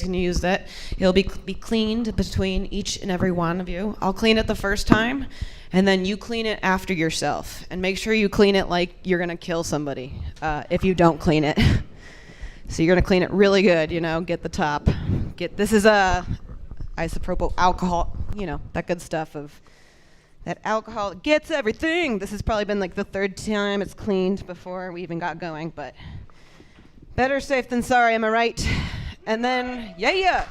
Can use that. It'll be cleaned between each and every one of you. I'll clean it the first time, and then you clean it after yourself. And make sure you clean it like you're going to kill somebody if you don't clean it. So you're going to clean it really good, get the top. This is isopropyl alcohol, that good stuff of that alcohol gets everything. This has probably been like the third time it's cleaned before we even got going, but better safe than sorry, am I right? And then, yeah.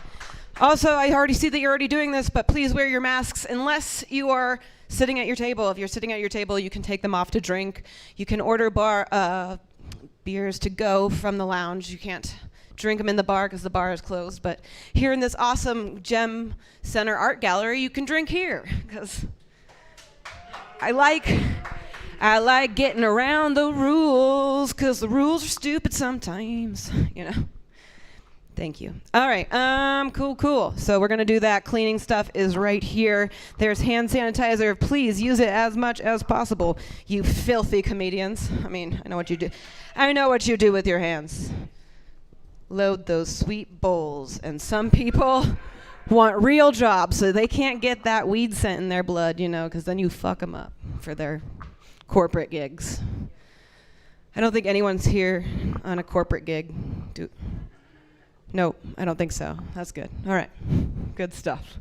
Also, I already see that you're already doing this, but please wear your masks unless you are sitting at your table. If you're sitting at your table, you can take them off to drink. You can order beers to go from the lounge. You can't drink them in the bar because the bar is closed. But here in this awesome Gem Center Art Gallery, you can drink here because I like getting around the rules because the rules are stupid sometimes, you know. Thank you. All right, cool. So we're gonna do that. Cleaning stuff is right here. There's hand sanitizer. Please use it as much as possible, you filthy comedians. I mean, I know what you do. I know what you do with your hands. Load those sweet bowls. And some people want real jobs, so they can't get that weed scent in their blood, you know, because then you fuck them up for their corporate gigs. I don't think anyone's here on a corporate gig. Nope, I don't think so. That's good. All right, good stuff.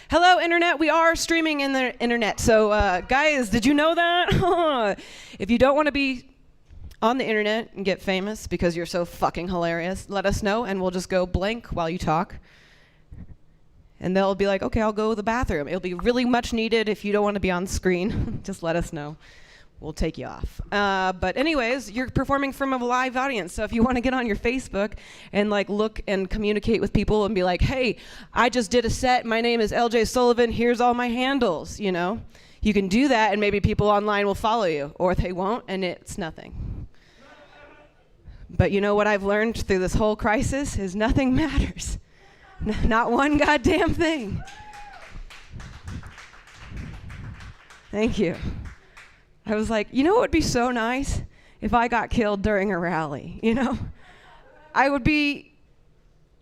Hello, Internet. We are streaming in the Internet. So, guys, did you know that? If you don't want to be on the Internet and get famous because you're so fucking hilarious, let us know, and we'll just go blank while you talk. And they'll be like, okay, I'll go to the bathroom. It'll be really much needed if you don't want to be on screen. Just let us know. We'll take you off. But anyways, you're performing from a live audience. So if you want to get on your Facebook and like look and communicate with people and be like, hey, I just did a set. My name is LJ Sullivan. Here's all my handles, you know. You can do that and maybe people online will follow you or they won't and it's nothing. But you know what I've learned through this whole crisis is nothing matters. Not one goddamn thing. Thank you. I was like, you know what would be so nice if I got killed during a rally, you know? I would be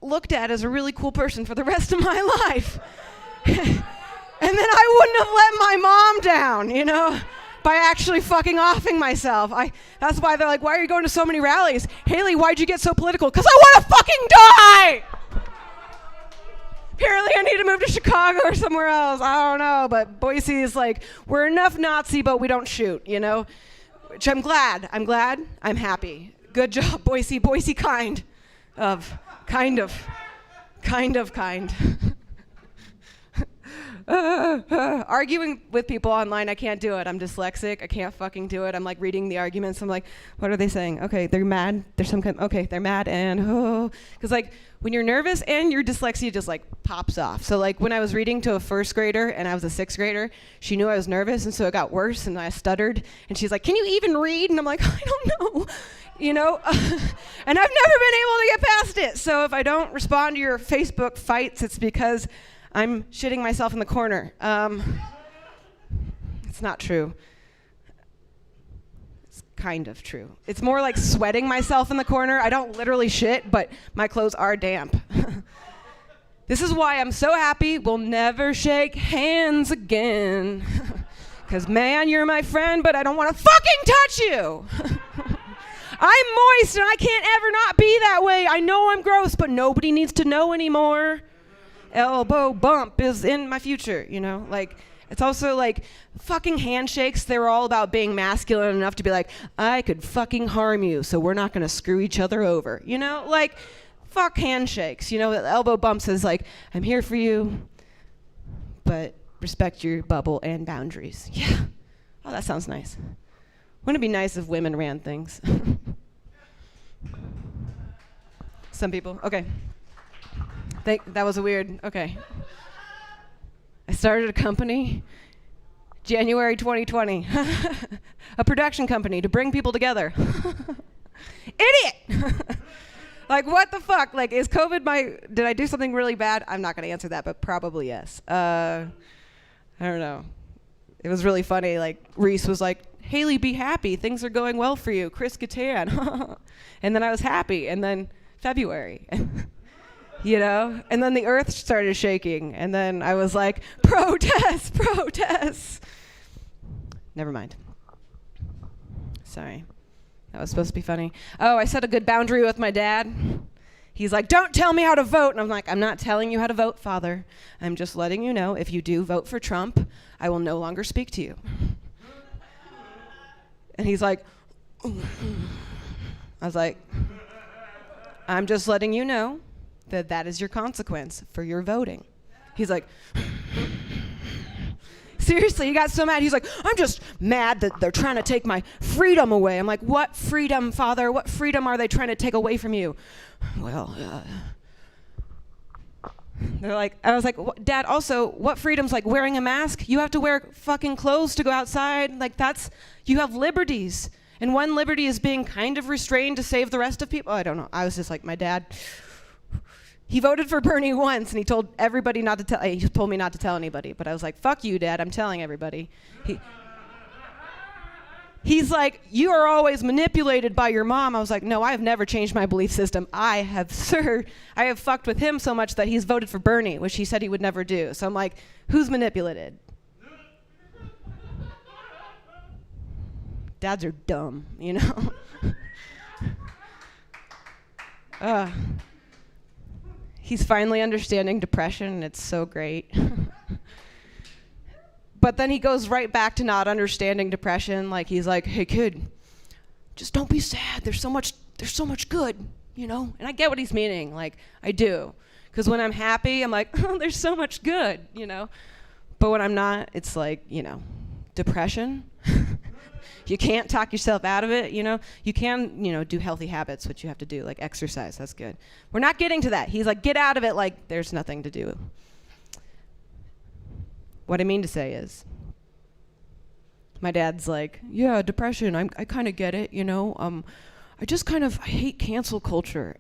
looked at as a really cool person for the rest of my life. And then I wouldn't have let my mom down, you know, by actually fucking offing myself. That's why they're like, why are you going to so many rallies? Haley, why'd you get so political? Because I want to fucking die! Apparently I need to move to Chicago or somewhere else. I don't know, but Boise is like, we're enough Nazi, but we don't shoot, you know? Which I'm glad. I'm happy. Good job, Boise. Boise kind. Arguing with people online, I can't do it. I'm dyslexic. I can't fucking do it. I'm like reading the arguments. I'm like, what are they saying? Okay, they're mad. There's some kind. Okay, they're mad and because like when you're nervous and your dyslexia just like pops off. So like when I was reading to a first grader and I was a sixth grader, she knew I was nervous and so it got worse and I stuttered and she's like, can you even read? And I'm like, I don't know. You know, and I've never been able to get past it. So if I don't respond to your Facebook fights, it's because I'm shitting myself in the corner. It's not true. It's kind of true. It's more like sweating myself in the corner. I don't literally shit, but my clothes are damp. This is why I'm so happy we'll never shake hands again. Because, man, you're my friend, but I don't want to fucking touch you. I'm moist, and I can't ever not be that way. I know I'm gross, but nobody needs to know anymore. Elbow bump is in my future, you know? Like, it's also like fucking handshakes. They were all about being masculine enough to be like, I could fucking harm you, so we're not going to screw each other over. You know? Like, fuck handshakes. You know, elbow bumps is like, I'm here for you, but respect your bubble and boundaries. Yeah. Oh, that sounds nice. Wouldn't it be nice if women ran things? Some people. Okay. That was a weird, okay. I started a company, January 2020. A production company to bring people together. Idiot! Like, what the fuck? Like, is COVID did I do something really bad? I'm not going to answer that, but probably yes. I don't know. It was really funny. Like, Reese was like, Haley, be happy. Things are going well for you. Chris Kattan. And then I was happy. And then February. You know? And then the earth started shaking. And then I was like, protest, protest. Never mind. Sorry. That was supposed to be funny. Oh, I set a good boundary with my dad. He's like, don't tell me how to vote. And I'm like, I'm not telling you how to vote, Father. I'm just letting you know if you do vote for Trump, I will no longer speak to you. And he's like, I was like, I'm just letting you know that is your consequence for your voting. He's like, Seriously, he got so mad. He's like, I'm just mad that they're trying to take my freedom away. I'm like, what freedom, Father? What freedom are they trying to take away from you? Well, they're like, I was like, Dad, also, what freedom's like wearing a mask? You have to wear fucking clothes to go outside. Like, you have liberties. And one liberty is being kind of restrained to save the rest of people. I don't know. I was just like, my dad, he voted for Bernie once, and he told everybody not to tell, he told me not to tell anybody. But I was like, fuck you, Dad, I'm telling everybody. He's like, you are always manipulated by your mom. I was like, no, I have never changed my belief system. I have fucked with him so much that he's voted for Bernie, which he said he would never do. So I'm like, who's manipulated? Dads are dumb, you know? He's finally understanding depression, and it's so great. But then he goes right back to not understanding depression. Like, he's like, hey, kid, just don't be sad. There's so much good, you know? And I get what he's meaning. Like, I do. Because when I'm happy, I'm like, oh, there's so much good, you know? But when I'm not, it's like, you know, depression. You can't talk yourself out of it, you know? You can, you know, do healthy habits, which you have to do, like exercise. That's good. We're not getting to that. He's like, get out of it like there's nothing to do. What I mean to say is, my dad's like, yeah, depression, I kind of get it, you know? I hate cancel culture.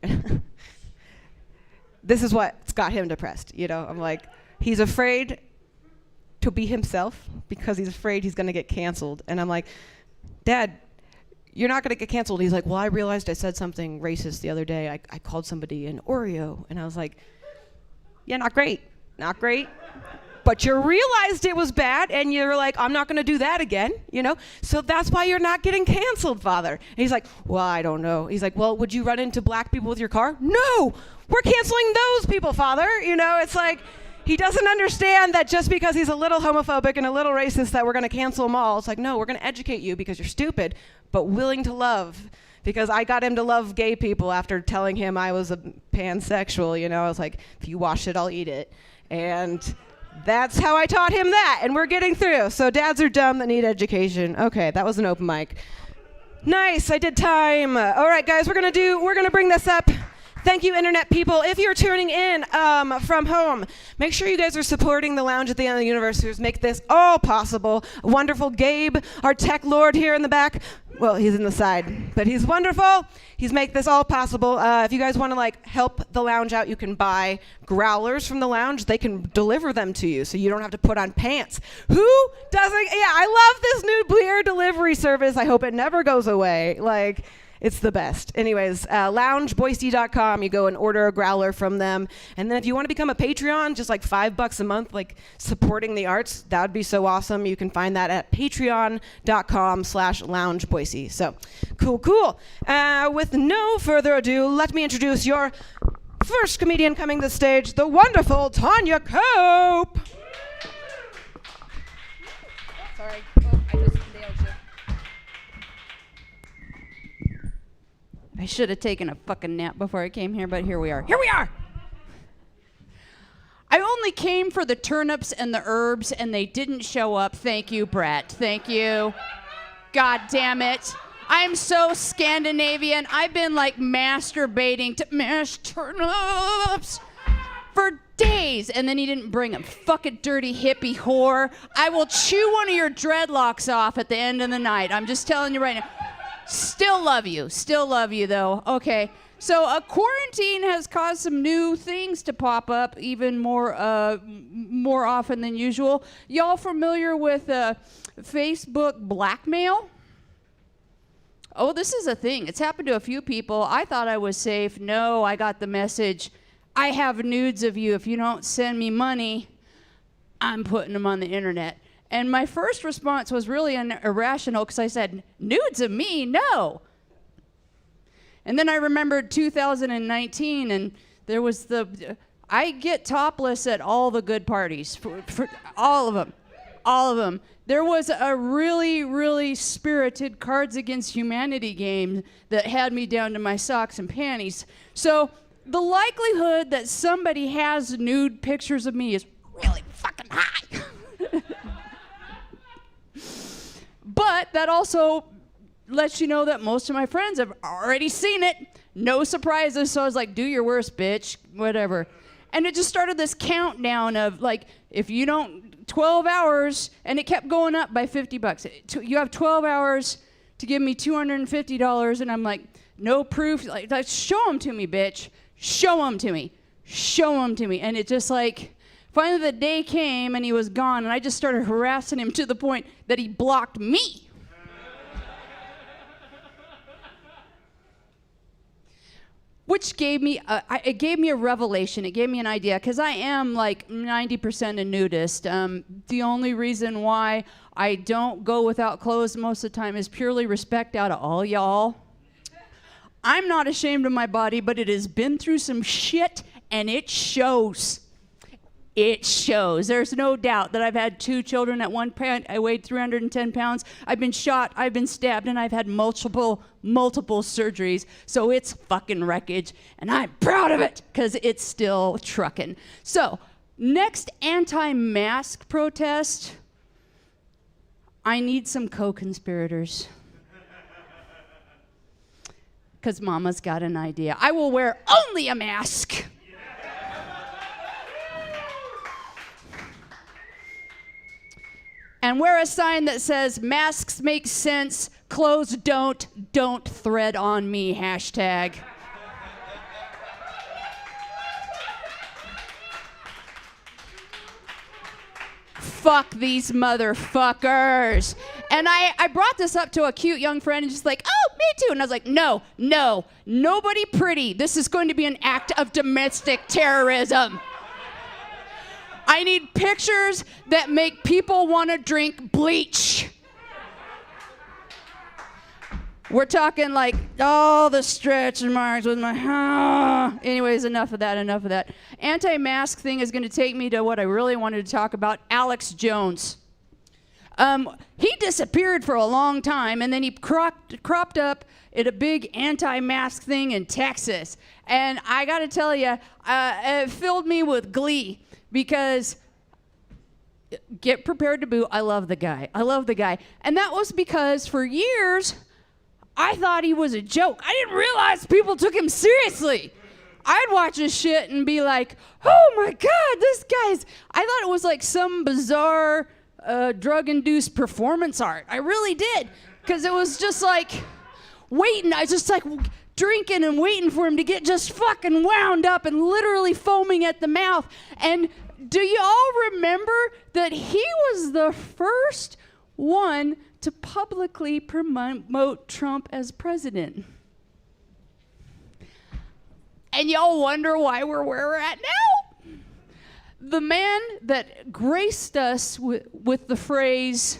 This is what's got him depressed, you know? I'm like, he's afraid to be himself because he's afraid he's going to get canceled. And I'm like, Dad, you're not going to get canceled. He's like, well, I realized I said something racist the other day. I called somebody an Oreo. And I was like, yeah, not great. But you realized it was bad, and you're like, I'm not going to do that again, you know? So that's why you're not getting canceled, Father. And he's like, well, I don't know. He's like, well, would you run into black people with your car? No! We're canceling those people, Father. You know, it's like, he doesn't understand that just because he's a little homophobic and a little racist that we're going to cancel them all. It's like, no, we're going to educate you because you're stupid, but willing to love. Because I got him to love gay people after telling him I was a pansexual, you know? I was like, if you wash it, I'll eat it. And that's how I taught him that, and we're getting through. So dads are dumb that need education. Okay, that was an open mic. Nice, I did time. All right, guys, we're gonna bring this up. Thank you, internet people. If you're tuning in from home, make sure you guys are supporting the Lounge at the End of the Universe, who's make this all possible. Wonderful Gabe, our tech lord here in the back. Well, he's in the side, but he's wonderful. He's make this all possible. If you guys want to like help the Lounge out, you can buy growlers from the Lounge. They can deliver them to you, so you don't have to put on pants. Who doesn't? Yeah, I love this new beer delivery service. I hope it never goes away. Like, it's the best. Anyways, loungeboise.com. You go and order a growler from them. And then if you want to become a Patreon, just like $5 a month, like supporting the arts, that would be so awesome. You can find that at patreon.com/loungeboise. So, cool. With no further ado, let me introduce your first comedian coming to the stage, the wonderful Tanya Cope. Sorry. I just nailed you. I should have taken a fucking nap before I came here, but here we are. Here we are! I only came for the turnips and the herbs, and they didn't show up. Thank you, Brett. Thank you. God damn it. I'm so Scandinavian. I've been like masturbating to mashed turnips for days, and then he didn't bring them. Fucking dirty hippie whore. I will chew one of your dreadlocks off at the end of the night. I'm just telling you right now. Still love you, though. Okay, so quarantine has caused some new things to pop up even more often than usual. Y'all familiar with Facebook blackmail? Oh, this is a thing. It's happened to a few people. I thought I was safe. No, I got the message, I have nudes of you. If you don't send me money, I'm putting them on the internet. And my first response was really irrational because I said, nudes of me? No. And then I remembered 2019, and there was I get topless at all the good parties, for all of them. There was a really, really spirited Cards Against Humanity game that had me down to my socks and panties. So the likelihood that somebody has nude pictures of me is really fucking high. But that also lets you know that most of my friends have already seen it. No surprises. So I was like, do your worst, bitch, whatever. And it just started this countdown of like, if you don't, 12 hours, and it kept going up by $50. You have 12 hours to give me $250, and I'm like, no proof. Like, show them to me, bitch. Show them to me. Show them to me. And it just like, finally the day came, and he was gone, and I just started harassing him to the point that he blocked me. Which gave me it gave me a revelation. It gave me an idea, because I am like 90% a nudist. The only reason why I don't go without clothes most of the time is purely respect out of all y'all. I'm not ashamed of my body, but it has been through some shit, and it shows. It shows. There's no doubt that I've had 2 children at one point. I weighed 310 pounds. I've been shot, I've been stabbed, and I've had multiple surgeries. So it's fucking wreckage, and I'm proud of it because it's still trucking. So next anti-mask protest, I need some co-conspirators. Because Mama's got an idea. I will wear only a mask. And wear a sign that says, masks make sense, clothes don't thread on me, hashtag. Fuck these motherfuckers. And I brought this up to a cute young friend and just like, oh, me too. And I was like, no, nobody pretty. This is going to be an act of domestic terrorism. I need pictures that make people want to drink bleach. We're talking like all the stretch marks with my... Anyways, enough of that. Anti-mask thing is going to take me to what I really wanted to talk about, Alex Jones. He disappeared for a long time, and then he cropped up at a big anti-mask thing in Texas. And I got to tell you, it filled me with glee. Because, get prepared to boo, I love the guy. And that was because for years, I thought he was a joke. I didn't realize people took him seriously. I'd watch his shit and be like, oh my God, this guy's... I thought it was like some bizarre drug-induced performance art. I really did. Because it was just like waiting. I was just like... drinking and waiting for him to get just fucking wound up and literally foaming at the mouth. And do you all remember that he was the first one to publicly promote Trump as president? And y'all wonder why we're where we're at now? The man that graced us with the phrase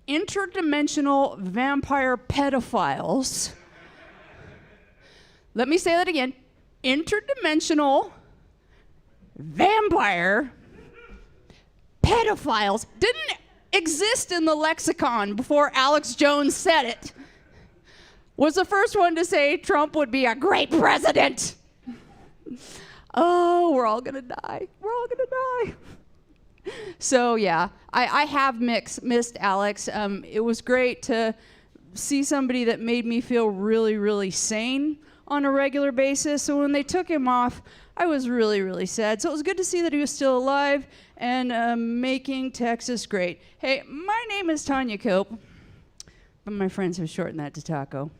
interdimensional vampire pedophiles. Let me say that again. Interdimensional vampire pedophiles didn't exist in the lexicon before Alex Jones said it. Was the first one to say Trump would be a great president. Oh, we're all gonna die. So yeah, I have missed Alex. It was great to see somebody that made me feel really, really sane on a regular basis. So when they took him off, I was really, really sad. So it was good to see that he was still alive and making Texas great. Hey, my name is Tanya Cope, but my friends have shortened that to Taco.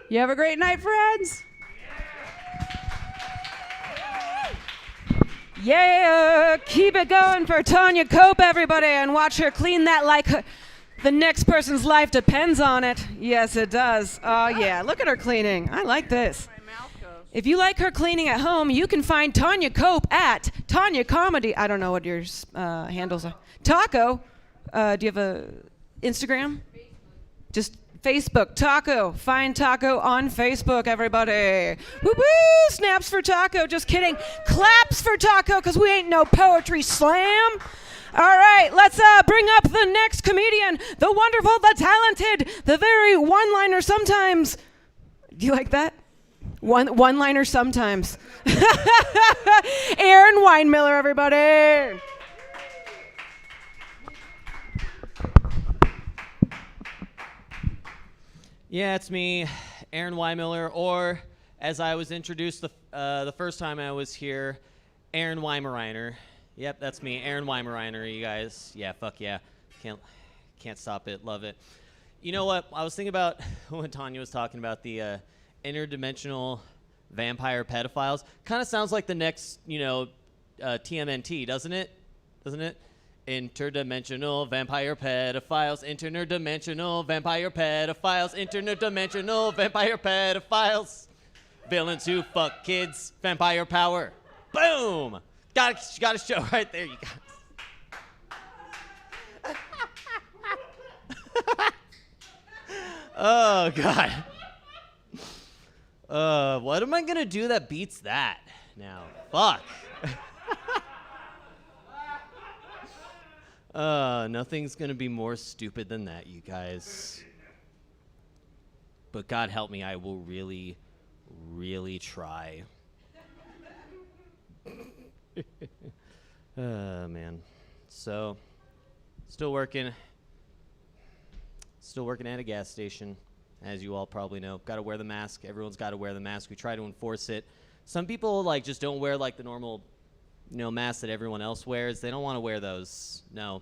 You have a great night, friends. Yeah, keep it going for Tanya Cope, everybody, and watch her clean that like the next person's life depends on it. Yes, it does. Oh, yeah, look at her cleaning. I like this. If you like her cleaning at home, you can find Tanya Cope at Tanya Comedy. I don't know what your handles are. Taco, do you have a Instagram? Just Facebook, Taco. Find Taco on Facebook, everybody. Woo-woo! Snaps for Taco. Just kidding. Claps for Taco, because we ain't no poetry slam. All right, let's bring up the next comedian, the wonderful, the talented, the very one-liner sometimes. Do you like that? One-liner sometimes. Aaron Weinmiller, everybody. Yeah, it's me, Aaron Weimiller, or as I was introduced the first time I was here, Aaron Weimarainer. Yep, that's me, Aaron Weimarainer, you guys. Yeah, fuck yeah. Can't stop it, love it. You know what? I was thinking about when Tanya was talking about the interdimensional vampire pedophiles. Kind of sounds like the next, TMNT, doesn't it? Doesn't it? Interdimensional vampire pedophiles, interdimensional vampire pedophiles, interdimensional vampire pedophiles. Villains who fuck kids, vampire power. Boom! Got a show right there, you guys. Oh, God. What am I gonna do that beats that now? Fuck. Nothing's gonna be more stupid than that, you guys. But God help me, I will really, really try. Man. So, still working at a gas station, as you all probably know. Got to wear the mask. Everyone's got to wear the mask. We try to enforce it. Some people just don't wear the normal, mask that everyone else wears. They don't want to wear those. No.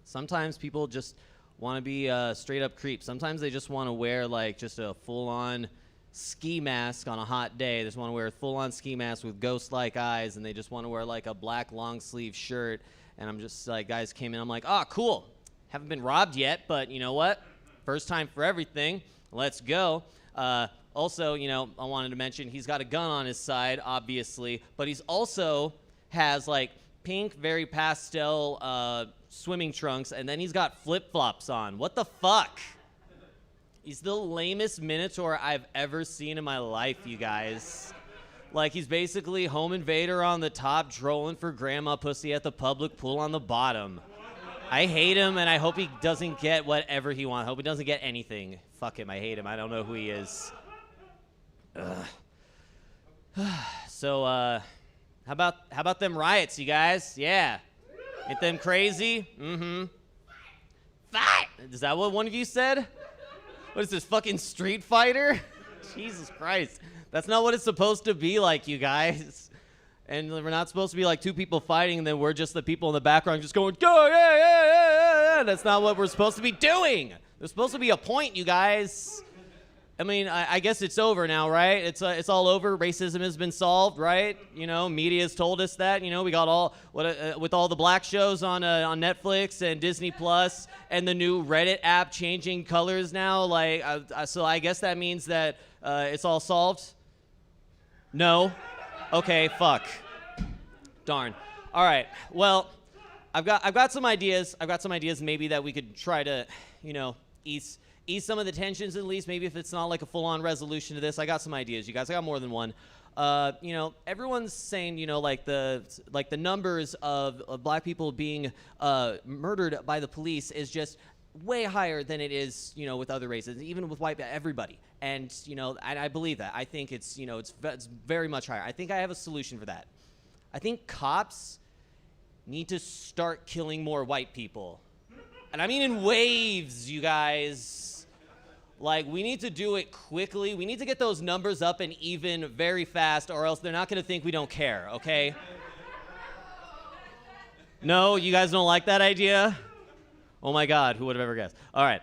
Sometimes people just want to be straight up creeps. Sometimes they just want to wear just a full on ski mask on a hot day. They just want to wear a full on ski mask with ghost like eyes, and they just want to wear a black long sleeve shirt. And I'm just guys came in. I'm like, oh, cool. Haven't been robbed yet, but you know what? First time for everything. Let's go. Also, I wanted to mention he's got a gun on his side, obviously, but he's also has pink, very pastel swimming trunks, and then he's got flip-flops on. What the fuck? He's the lamest Minotaur I've ever seen in my life, you guys. He's basically Home Invader on the top, trolling for grandma pussy at the public pool on the bottom. I hate him, and I hope he doesn't get whatever he wants. I hope he doesn't get anything. Fuck him, I hate him. I don't know who he is. Ugh. So, how about them riots, you guys? Yeah. Ain't them crazy? Mm-hmm. Fight! Is that what one of you said? What is this, fucking Street Fighter? Jesus Christ. That's not what it's supposed to be like, you guys. And we're not supposed to be two people fighting, and then we're just the people in the background just going, go, yeah, yeah, yeah, yeah, yeah. That's not what we're supposed to be doing. There's supposed to be a point, you guys. I mean, I guess it's over now, right? It's all over. Racism has been solved, right? Media's told us that. We got with all the black shows on Netflix and Disney Plus, and the new Reddit app changing colors now. So I guess that means that it's all solved. No. Okay. Fuck. Darn. All right. Well, I've got some ideas. Maybe that we could try to, ease some of the tensions at least. Maybe if it's not a full-on resolution to this. I got some ideas, you guys. I got more than one. Everyone's saying, the numbers of black people being murdered by the police is just way higher than it is, with other races, even with white, everybody. And, and I believe that. I think it's very much higher. I think I have a solution for that. I think cops need to start killing more white people. And I mean in waves, you guys. We need to do it quickly. We need to get those numbers up and even very fast, or else they're not going to think we don't care, okay? No, you guys don't like that idea? Oh my God, who would have ever guessed? All right,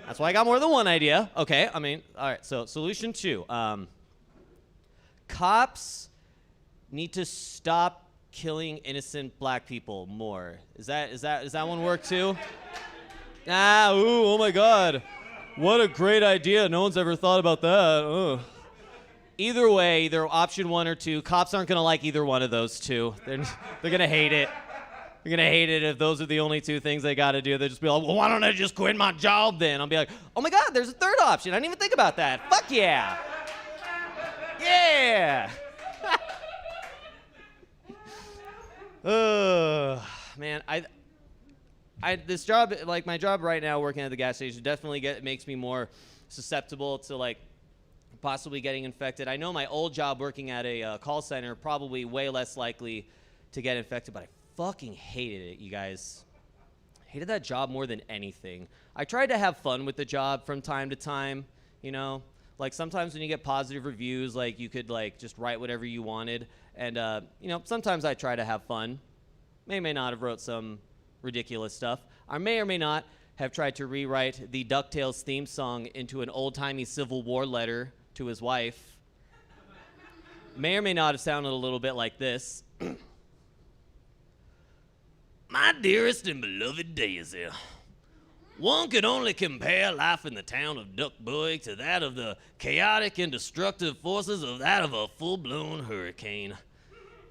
that's why I got more than one idea. Okay, all right, so solution 2. Cops need to stop killing innocent black people more. Is that one work too? Oh my God. What a great idea. No one's ever thought about that. Ugh. Either way, either option 1 or 2, cops aren't going to like either one of those two. They're going to hate it. They're going to hate it if those are the only 2 things they got to do. They'll just be like, well, why don't I just quit my job then? I'll be like, oh my God, there's a third option. I didn't even think about that. Fuck yeah. Yeah. Man, this job, my job right now working at the gas station definitely makes me more susceptible to possibly getting infected. I know my old job working at a call center probably way less likely to get infected, but I fucking hated it, you guys. Hated that job more than anything. I tried to have fun with the job from time to time, you know? Like sometimes when you get positive reviews, like you could like just write whatever you wanted. And, you know, sometimes I try to have fun. May or may not have wrote some ridiculous stuff. I may or may not have tried to rewrite the DuckTales theme song into an old-timey Civil War letter to his wife. May or may not have sounded a little bit like this. My dearest and beloved Daisy, one could only compare life in the town of Duckburg to that of the chaotic and destructive forces of that of a full-blown hurricane.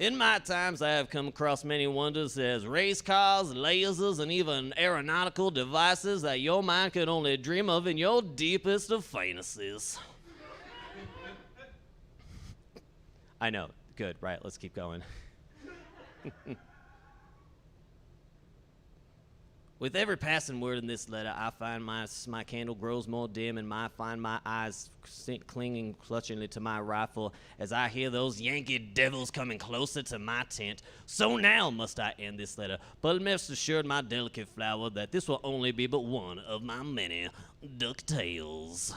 In my times, I have come across many wonders as race cars, lasers, and even aeronautical devices that your mind could only dream of in your deepest of fantasies. I know. Good. Right. Let's keep going. With every passing word in this letter, I find my candle grows more dim, and I find my eyes clinging clutchingly to my rifle as I hear those Yankee devils coming closer to my tent. So now must I end this letter, but rest assured, my delicate flower, that this will only be but one of my many DuckTales.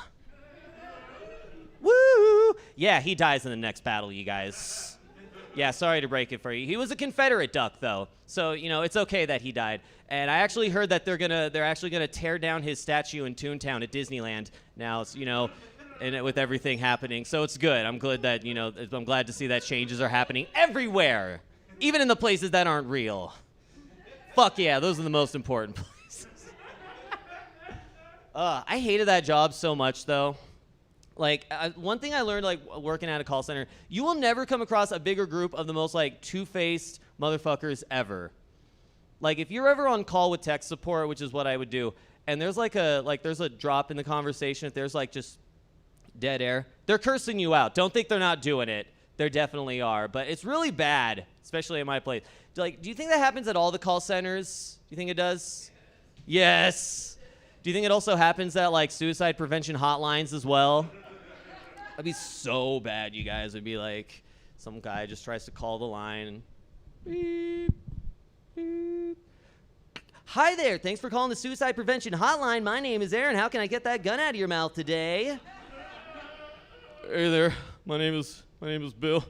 Woo! Yeah, he dies in the next battle, you guys. Yeah, sorry to break it for you. He was a Confederate duck, though, so you know it's okay that he died. And I actually heard that they're actually gonna tear down his statue in Toontown at Disneyland now. You know, and with everything happening, so it's good. I'm glad that I'm glad to see that changes are happening everywhere, even in the places that aren't real. Fuck yeah, those are the most important places. I hated that job so much, though. Like, one thing I learned, like, working at a call center, you will never come across a bigger group of the most, like, two-faced motherfuckers ever. Like, if you're ever on call with tech support, which is what I would do, and there's, there's a drop in the conversation, if there's, like, just dead air, they're cursing you out. Don't think they're not doing it. They definitely are. But it's really bad, especially at my place. Like, do you think that happens at all the call centers? Do you think it does? Yes. Do you think it also happens at, like, suicide prevention hotlines as well? That'd be so bad, you guys. It'd be like some guy just tries to call the line and beep, beep. Hi there, thanks for calling the suicide prevention hotline. My name is Aaron. How can I get that gun out of your mouth today? Hey there, my name is Bill.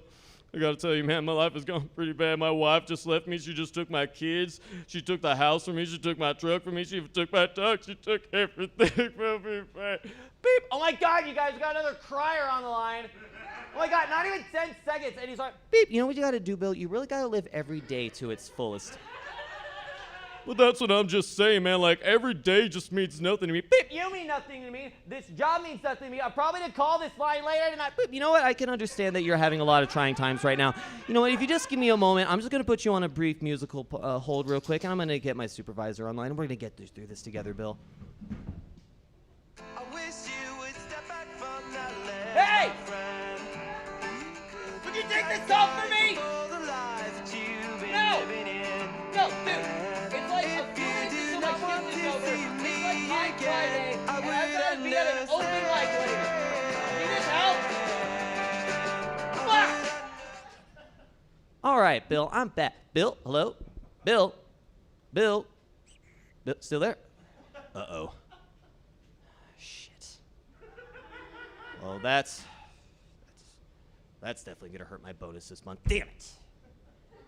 I gotta tell you, man, my life has gone pretty bad. My wife just left me. She just took my kids. She took the house from me. She took my truck from me. She even took my duck. She took everything from me. Beep. Oh my God, you guys got another crier on the line. Oh my God, not even 10 seconds. And he's like, beep. You know what you gotta do, Bill? You really gotta live every day to its fullest. But that's what I'm just saying, man. Like, every day just means nothing to me. Beep, you mean nothing to me. This job means nothing to me. I'm probably gonna call this line later tonight. Beep, you know what? I can understand that you're having a lot of trying times right now. You know what? If you just give me a moment, I'm just gonna put you on a brief musical hold real quick, and I'm gonna get my supervisor online, and we're gonna get through this together, Bill. I wish you would step back from that ledge, Hey! my friend. Would you take this off for me? For the life that you've been No! living in. No, dude. It's like a few minutes until my shift is over. It's like my Friday, and I've got to be at an open mic later. Need this help? Fuck! All right, Bill, I'm back. Bill, hello? Bill? Bill? Still there? Uh-oh. Shit. Well, that's definitely going to hurt my bonus this month. Damn it.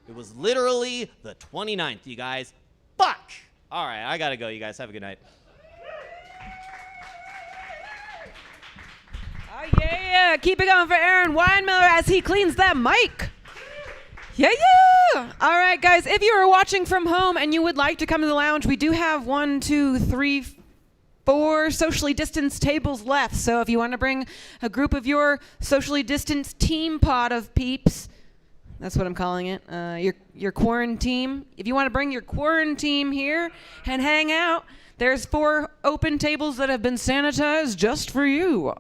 It was literally the 29th, you guys. Fuck! All right, I got to go, you guys. Have a good night. Oh, yeah. Keep it going for Aaron Weinmiller as he cleans that mic. Yeah. All right, guys, if you are watching from home and you would like to come to the lounge, we do have 1, 2, 3, 4 socially distanced tables left. So if you want to bring a group of your socially distanced team pod of peeps, that's what I'm calling it, your quarantine. If you want to bring your quarantine here and hang out, there's 4 open tables that have been sanitized just for you.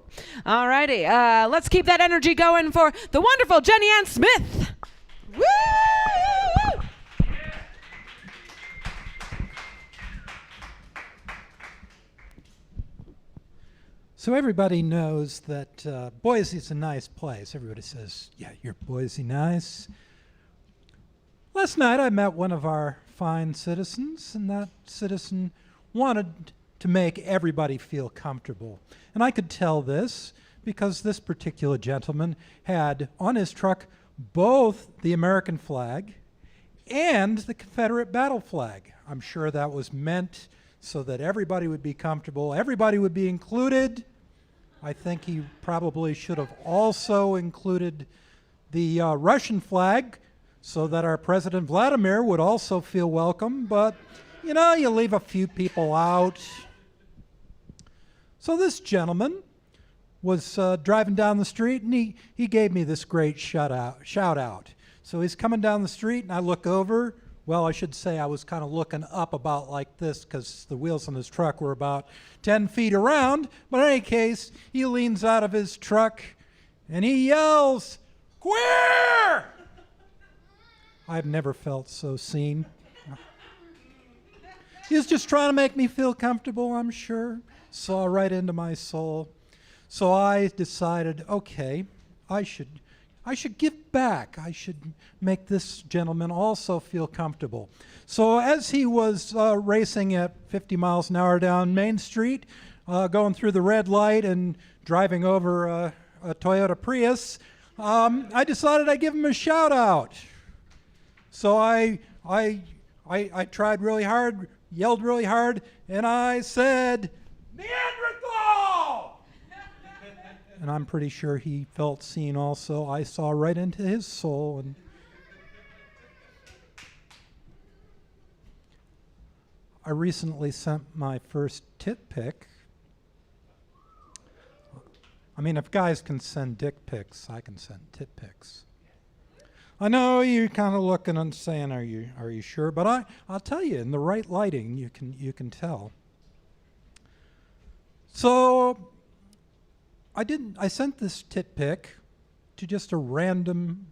All righty, let's keep that energy going for the wonderful Jenny Ann Smith. Woo! So everybody knows that Boise's a nice place. Everybody says, yeah, you're Boise nice. Last night I met one of our fine citizens, and that citizen wanted to make everybody feel comfortable. And I could tell this because this particular gentleman had on his truck both the American flag and the Confederate battle flag. I'm sure that was meant so that everybody would be comfortable, everybody would be included. I think he probably should have also included the Russian flag so that our President Vladimir would also feel welcome, but you know, you leave a few people out. So this gentleman was driving down the street, and he gave me this great shout out. So he's coming down the street, and I look over. Well, I should say I was kind of looking up about like this because the wheels on his truck were about 10 feet around. But in any case, he leans out of his truck, and he yells, "Queer!" I've never felt so seen. He was just trying to make me feel comfortable, I'm sure. Saw right into my soul. So I decided, okay, I should give back. I should make this gentleman also feel comfortable. So as he was racing at 50 miles an hour down Main Street, going through the red light and driving over a Toyota Prius, I decided I'd give him a shout out. So I tried really hard, yelled really hard, and I said, "Neanderthal!" And I'm pretty sure he felt seen also. I saw right into his soul. And I recently sent my first tit pic. I mean, if guys can send dick pics, I can send tit pics. I know you're kind of looking and saying, "Are you sure?" But I'll tell you, in the right lighting, you can tell. So I sent this tit pic to just a random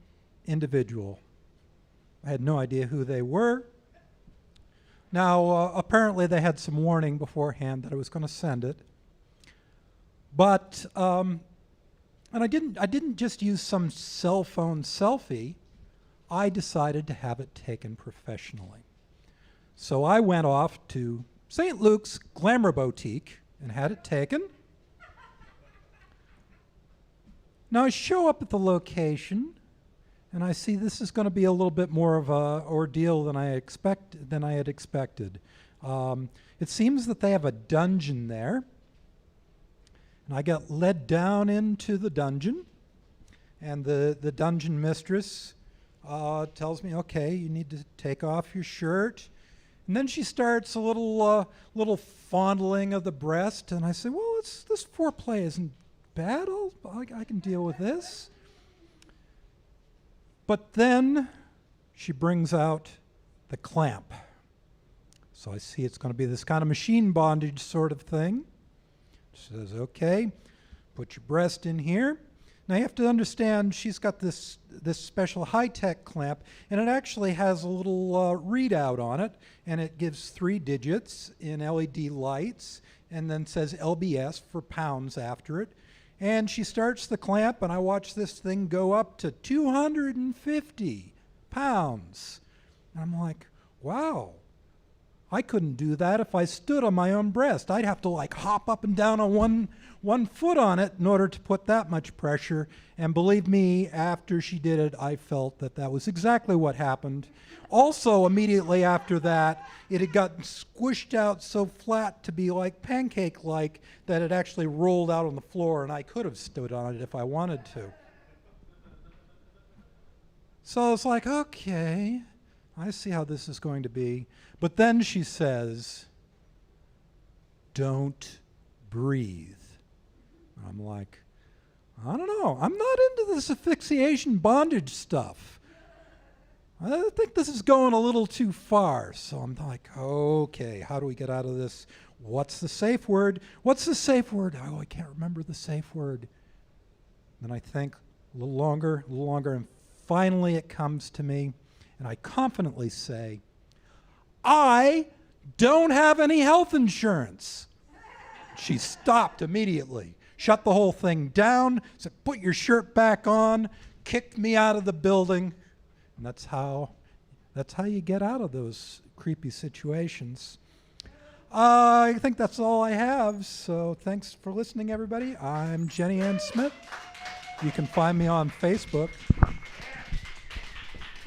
individual. I had no idea who they were. Now, apparently they had some warning beforehand that I was going to send it. But and I didn't just use some cell phone selfie. I decided to have it taken professionally. So I went off to St. Luke's Glamour Boutique and had it taken. Now I show up at the location, and I see this is going to be a little bit more of a ordeal than I had expected. It seems that they have a dungeon there, and I got led down into the dungeon, and the dungeon mistress tells me, "Okay, you need to take off your shirt." And then she starts a little fondling of the breast, and I say, "Well, this foreplay isn't bad. I can deal with this." But then she brings out the clamp. So I see it's going to be this kind of machine bondage sort of thing. She says, "Okay, put your breast in here." Now you have to understand she's got this special high-tech clamp, and it actually has a little readout on it, and it gives 3 digits in LED lights, and then says LBS for pounds after it. And she starts the clamp, and I watch this thing go up to 250 pounds. And I'm like, wow, I couldn't do that if I stood on my own breast. I'd have to like hop up and down on one foot on it in order to put that much pressure. And believe me, after she did it, I felt that was exactly what happened. Also, immediately after that, it had gotten squished out so flat to be like pancake-like that it actually rolled out on the floor, and I could have stood on it if I wanted to. So it's like, okay, I see how this is going to be. But then she says, "Don't breathe." I'm like, I don't know. I'm not into this asphyxiation bondage stuff. I think this is going a little too far. So I'm like, okay, how do we get out of this? What's the safe word? What's the safe word? Oh, I can't remember the safe word. Then I think a little longer, and finally it comes to me, and I confidently say, "I don't have any health insurance." She stopped immediately, shut the whole thing down, said, "Put your shirt back on," kicked me out of the building. And that's how That's how you get out of those creepy situations. I think that's all I have. So thanks for listening, everybody. I'm Jenny Ann Smith. You can find me on Facebook.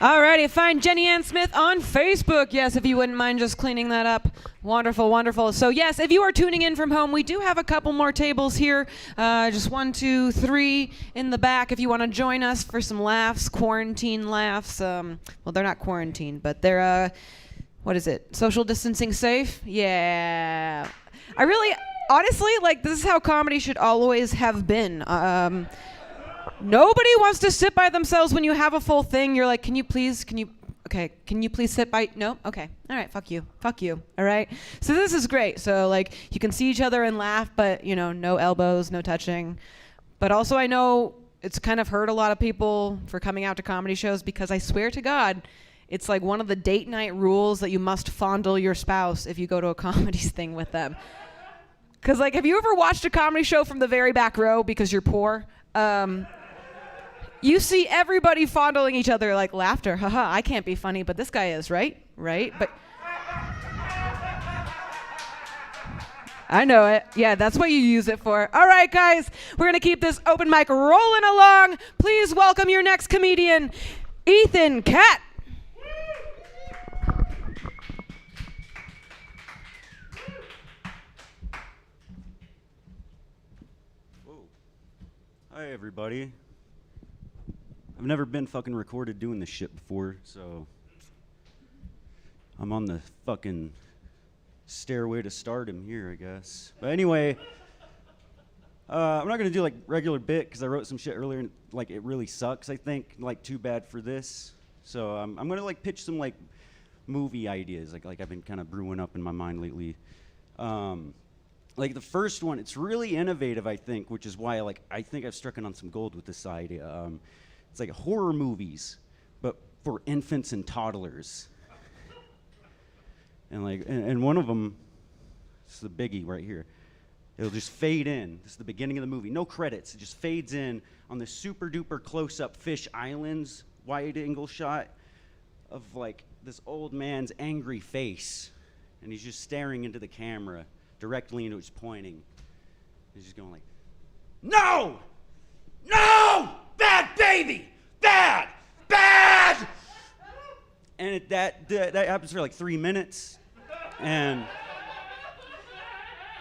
Alrighty, find Jenny Ann Smith on Facebook. Yes, if you wouldn't mind just cleaning that up. Wonderful, wonderful. So yes, if you are tuning in from home, we do have a couple more tables here. Just 1, 2, 3 in the back if you want to join us for some laughs, quarantine laughs. Well, they're not quarantined, but they're, what is it? Social distancing safe? Yeah. I really, honestly, like, this is how comedy should always have been. Nobody wants to sit by themselves when you have a full thing. You're like, can you please sit by, no? Okay, all right, fuck you, all right? So this is great. So, like, you can see each other and laugh, but, you know, no elbows, no touching. But also I know it's kind of hurt a lot of people for coming out to comedy shows, because I swear to God, it's like one of the date night rules that you must fondle your spouse if you go to a comedy thing with them. Because, like, have you ever watched a comedy show from the very back row because you're poor? You see everybody fondling each other, like, laughter. Haha, I can't be funny, but this guy is, right? Right? But I know it. Yeah, that's what you use it for. All right, guys, we're going to keep this open mic rolling along. Please welcome your next comedian, Ethan Catt. Hi, everybody. I've never been fucking recorded doing this shit before, so I'm on the fucking stairway to stardom here, I guess. But anyway, I'm not gonna do like regular bit because I wrote some shit earlier and like it really sucks. I think like too bad for this. So I'm gonna like pitch some like movie ideas like I've been kind of brewing up in my mind lately. Like the first one, it's really innovative, I think, which is why I think I've struck on some gold with this idea. It's like horror movies, but for infants and toddlers. And one of them, this is the biggie right here. It'll just fade in. This is the beginning of the movie. No credits. It just fades in on the super duper close up Fish Islands wide angle shot of like this old man's angry face, and he's just staring into the camera directly into its pointing. He's just going like, "No! No! Bad baby! Bad! Bad!" And that happens for like 3 minutes. And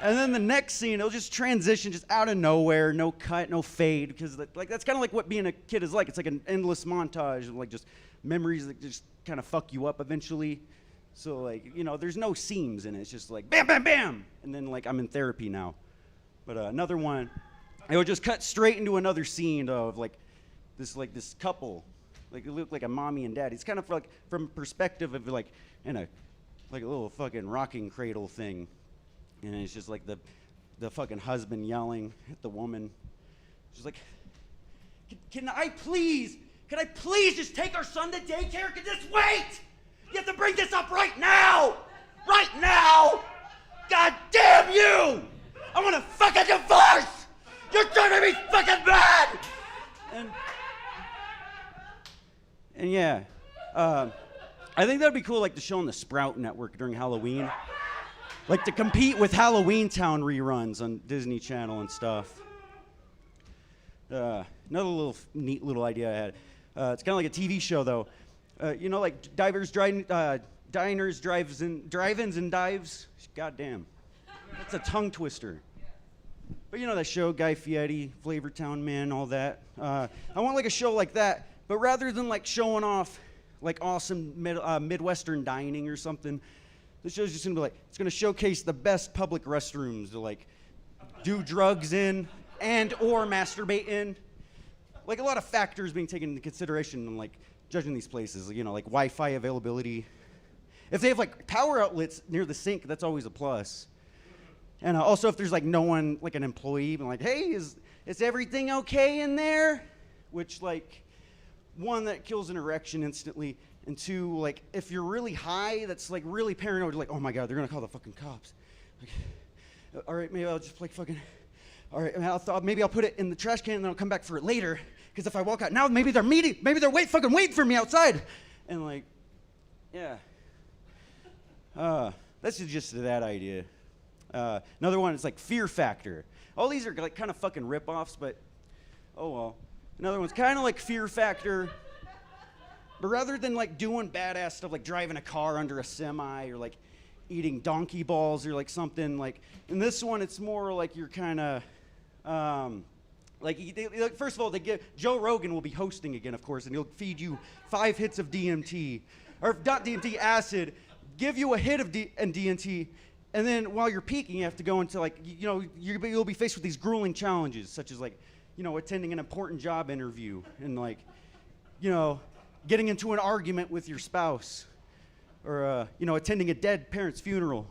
then the next scene, it'll just transition just out of nowhere, no cut, no fade, because like that's kind of like what being a kid is like. It's like an endless montage of like just memories that just kind of fuck you up eventually. So like, you know, there's no seams in it. It's just like bam, bam, bam, and then like I'm in therapy now. But another one, it would just cut straight into another scene of like this couple, like it looked like a mommy and daddy. It's kind of like from a perspective of like in a like a little fucking rocking cradle thing, and it's just like the fucking husband yelling at the woman. She's like, can I please just take our son to daycare? Can this wait? You have to bring this up right now! Right now! God damn you! I want a fucking divorce! You're driving me fucking mad! And yeah, I think that'd be cool, like to show on the Sprout Network during Halloween. Like to compete with Halloween Town reruns on Disney Channel and stuff. Another little neat little idea I had. It's kind of like a TV show though. You know, like diners, drive-ins, and dives. Goddamn, that's a tongue twister. But you know that show, Guy Fieri, Flavortown Man, all that. I want like a show like that, but rather than like showing off like awesome Midwestern dining or something, the show's just gonna be like, it's gonna showcase the best public restrooms to like do drugs in and or masturbate in. Like a lot of factors being taken into consideration in like judging these places, you know, like Wi-Fi availability. If they have like power outlets near the sink, that's always a plus. And also if there's like no one, like an employee, being like, "Hey, is everything okay in there?" Which like, one, that kills an erection instantly, and two, like if you're really high, that's like really paranoid, like, oh my God, they're gonna call the fucking cops. Like, all right, maybe I'll just like fucking, all right, maybe I'll put it in the trash can and then I'll come back for it later. Because if I walk out now, maybe they're waiting for me outside. And like, Yeah. That's the gist of that idea. Another one is like Fear Factor. All these are like kind of fucking rip-offs, but oh well. Another one's kind of like Fear Factor, but rather than like doing badass stuff like driving a car under a semi or like eating donkey balls or like something like in this one, it's more like you're kind of like first of all, Joe Rogan will be hosting again, of course, and he'll feed you 5 hits of DMT or not DMT, acid, give you a hit of DMT. And then while you're peaking, you have to go into like, you know, you'll be faced with these grueling challenges, such as like, you know, attending an important job interview and like, you know, getting into an argument with your spouse or, you know, attending a dead parent's funeral.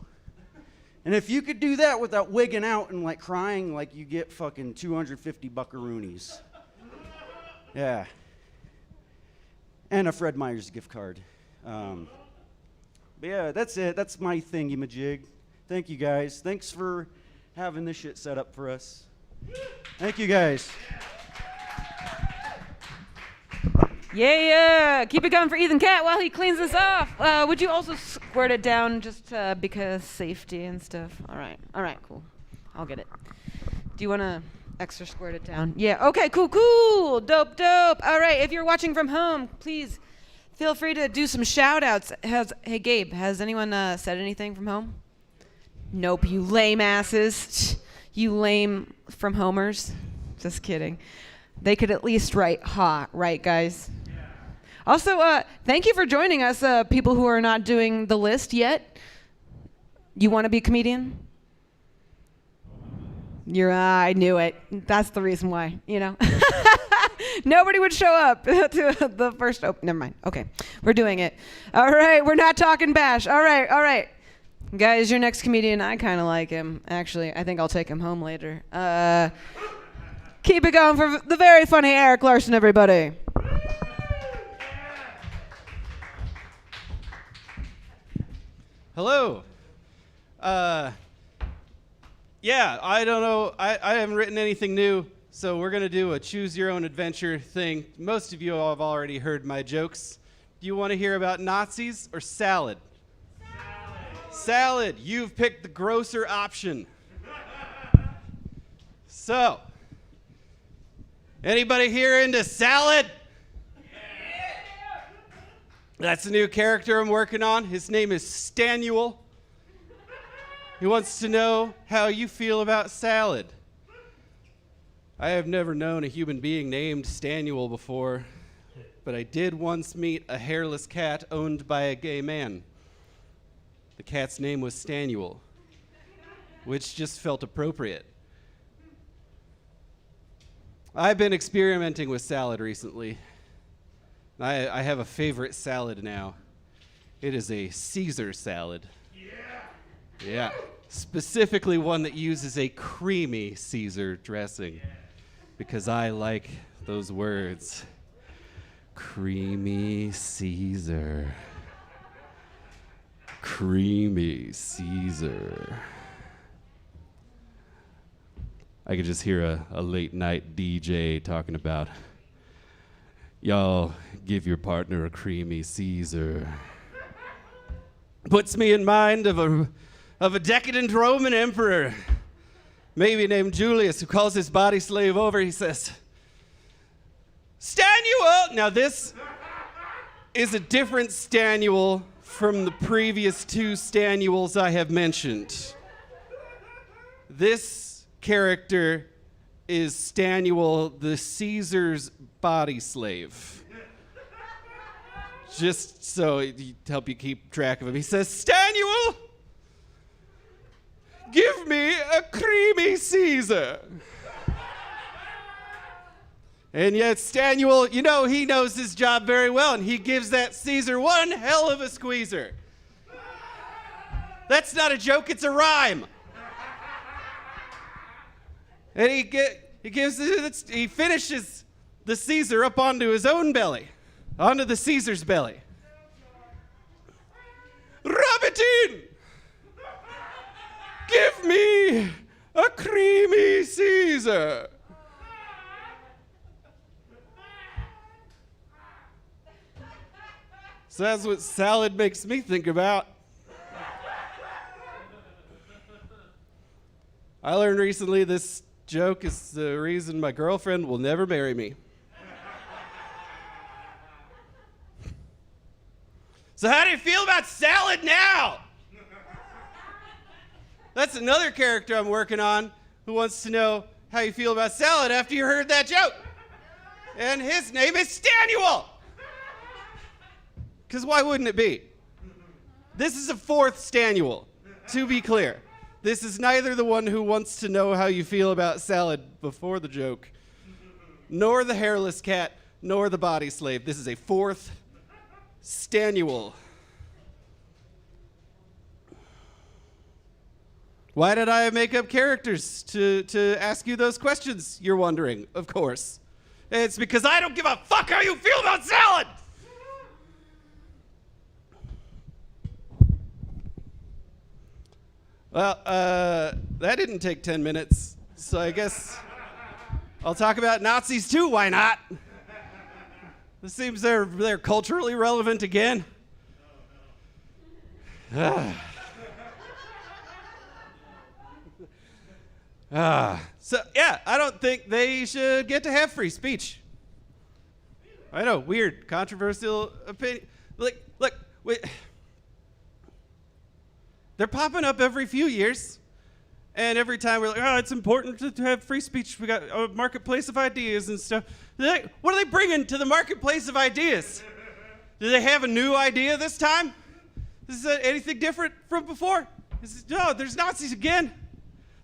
And if you could do that without wigging out and like crying, like you get fucking 250 buckaroonies. Yeah. And a Fred Meyer's gift card. But yeah, that's it. That's my thingy-majig. Thank you guys. Thanks for having this shit set up for us. Thank you guys. Yeah. Keep it going for Ethan Cat while he cleans this off. Would you also squirt it down just because safety and stuff? All right, cool. I'll get it. Do you want to extra squirt it down? Yeah, okay, cool. Dope. All right, if you're watching from home, please feel free to do some shout-outs. Hey, Gabe, has anyone said anything from home? Nope, you lame asses. You lame from homers. Just kidding. They could at least write ha, right, guys? Yeah. Also, thank you for joining us, people who are not doing the list yet. You want to be a comedian? I knew it. That's the reason why, you know. Nobody would show up to the first never mind. Okay, we're doing it. All right, we're not talking bash. All right. Guys, your next comedian, I kind of like him. Actually, I think I'll take him home later. Keep it going for the very funny Eric Larson, everybody. Hello. Yeah, I don't know. I haven't written anything new, so we're going to do a choose your own adventure thing. Most of you have already heard my jokes. Do you want to hear about Nazis or salad? Salad. You've picked the grosser option. So, anybody here into salad? That's a new character I'm working on. His name is Stanuel. He wants to know how you feel about salad. I have never known a human being named Stanuel before, but I did once meet a hairless cat owned by a gay man. The cat's name was Stanuel, which just felt appropriate. I've been experimenting with salad recently. I have a favorite salad now. It is a Caesar salad. Yeah. Specifically one that uses a creamy Caesar dressing. Because I like those words. Creamy Caesar. Creamy Caesar. I could just hear a late night DJ talking about, y'all give your partner a creamy Caesar. Puts me in mind of a decadent Roman emperor, maybe named Julius, who calls his body slave over. He says, Stanuel! Now this is a different Stanuel from the previous 2 Stanuels I have mentioned. This character is Stanuel, the Caesar's body slave. Just so to help you keep track of him. He says, Stanuel, give me a creamy Caesar. And yet Stanuel, you know, he knows his job very well, and he gives that Caesar one hell of a squeezer. That's not a joke, it's a rhyme. And he finishes the Caesar up onto his own belly, onto the Caesar's belly. Rub it in! Give me a creamy Caesar. So that's what salad makes me think about. I learned recently this joke is the reason my girlfriend will never marry me. So how do you feel about salad now? That's another character I'm working on who wants to know how you feel about salad after you heard that joke. And his name is Stanuel. Because why wouldn't it be? This is a fourth Stanuel, to be clear. This is neither the one who wants to know how you feel about salad before the joke, nor the hairless cat, nor the body slave. This is a fourth Stanuel. Why did I make up characters to ask you those questions, you're wondering, of course. It's because I don't give a fuck how you feel about salad! Well, that didn't take 10 minutes, so I guess I'll talk about Nazis too, why not? It seems they're culturally relevant again. So, yeah, I don't think they should get to have free speech. I know, weird, controversial opinion. Look, wait. They're popping up every few years, and every time we're like, oh, it's important to have free speech. We got a marketplace of ideas and stuff. What are they bringing to the marketplace of ideas? Do they have a new idea this time? Is that anything different from before? No, there's Nazis again.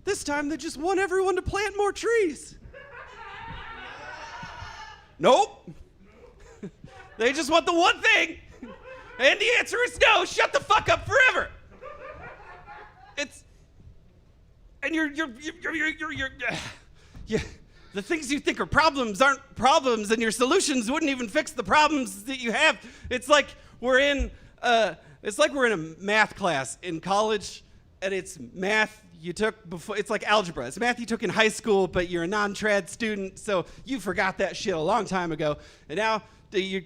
This time they just want everyone to plant more trees. Nope. They just want the one thing, and the answer is no. Shut the fuck up forever. The things you think are problems aren't problems, and your solutions wouldn't even fix the problems that you have. It's like we're in a math class in college, and it's math you took before. It's like algebra. It's math you took in high school, but you're a non-trad student, so you forgot that shit a long time ago. And now you're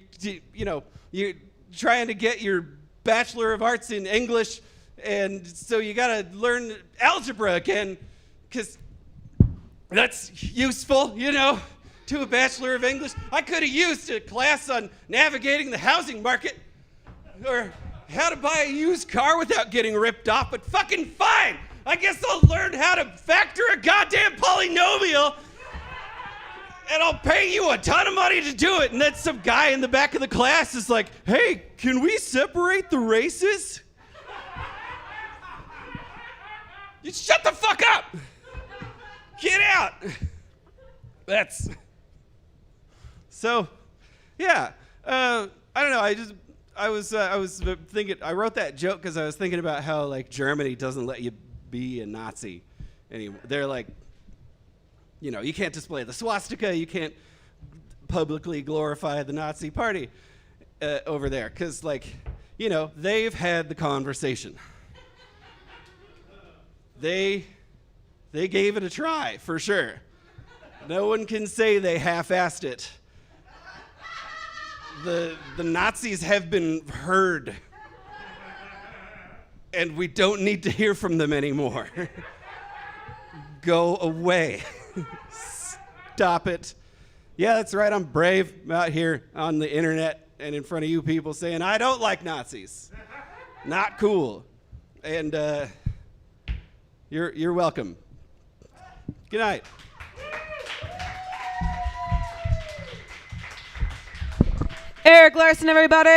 trying to get your Bachelor of Arts in English. And so you gotta learn algebra again, because that's useful, to a Bachelor of English. I could have used a class on navigating the housing market, or how to buy a used car without getting ripped off, but fucking fine. I guess I'll learn how to factor a goddamn polynomial, and I'll pay you a ton of money to do it. And then some guy in the back of the class is like, hey, can we separate the races? You shut the fuck up! Get out! That's so, yeah. I don't know. I was thinking. I wrote that joke because I was thinking about how like Germany doesn't let you be a Nazi anymore. They're like, you can't display the swastika. You can't publicly glorify the Nazi party over there because, they've had the conversation. They gave it a try, for sure. No one can say they half-assed it. The Nazis have been heard. And we don't need to hear from them anymore. Go away. Stop it. Yeah, that's right, I'm brave. I'm out here on the internet and in front of you people saying, I don't like Nazis. Not cool. And, You're welcome. Good night. Eric Larson, everybody!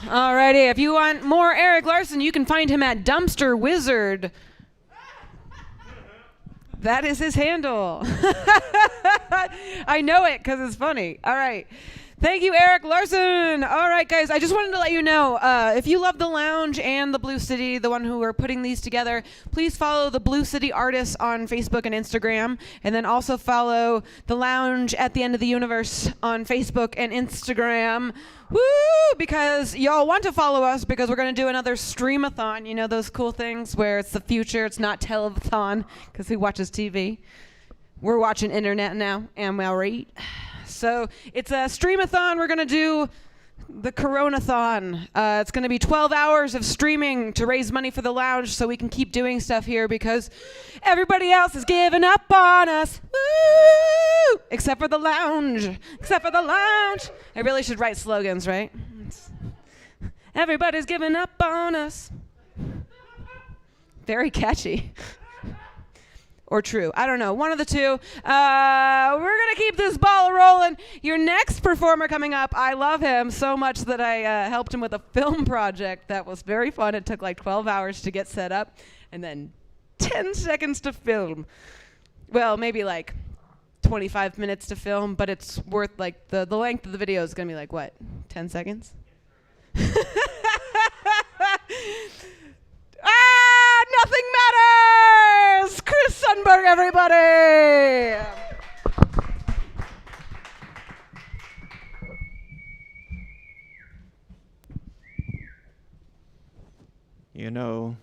Alrighty, if you want more Eric Larson, you can find him at Dumpster Wizard. That is his handle. I know it because it's funny. All right. Thank you, Eric Larson. All right, guys, I just wanted to let you know, if you love the Lounge and the Blue City, the one who are putting these together, please follow the Blue City artists on Facebook and Instagram, and then also follow the Lounge at the End of the Universe on Facebook and Instagram. Woo! Because y'all want to follow us because we're going to do another streamathon, those cool things where it's the future, it's not telethon, because who watches TV? We're watching internet now, am I right? So it's a streamathon. We're going to do the Coronathon. It's going to be 12 hours of streaming to raise money for the lounge so we can keep doing stuff here because everybody else is giving up on us. Woo! Except for the lounge. Except for the lounge. I really should write slogans, right? Everybody's giving up on us. Very catchy. Or true. I don't know. One of the two. We're going to keep this ball rolling. Your next performer coming up, I love him so much that I helped him with a film project that was very fun. It took like 12 hours to get set up and then 10 seconds to film. Well, maybe like 25 minutes to film, but it's worth like the length of the video is going to be like what? 10 seconds? Nothing matters! Chris Sundberg, everybody! You know,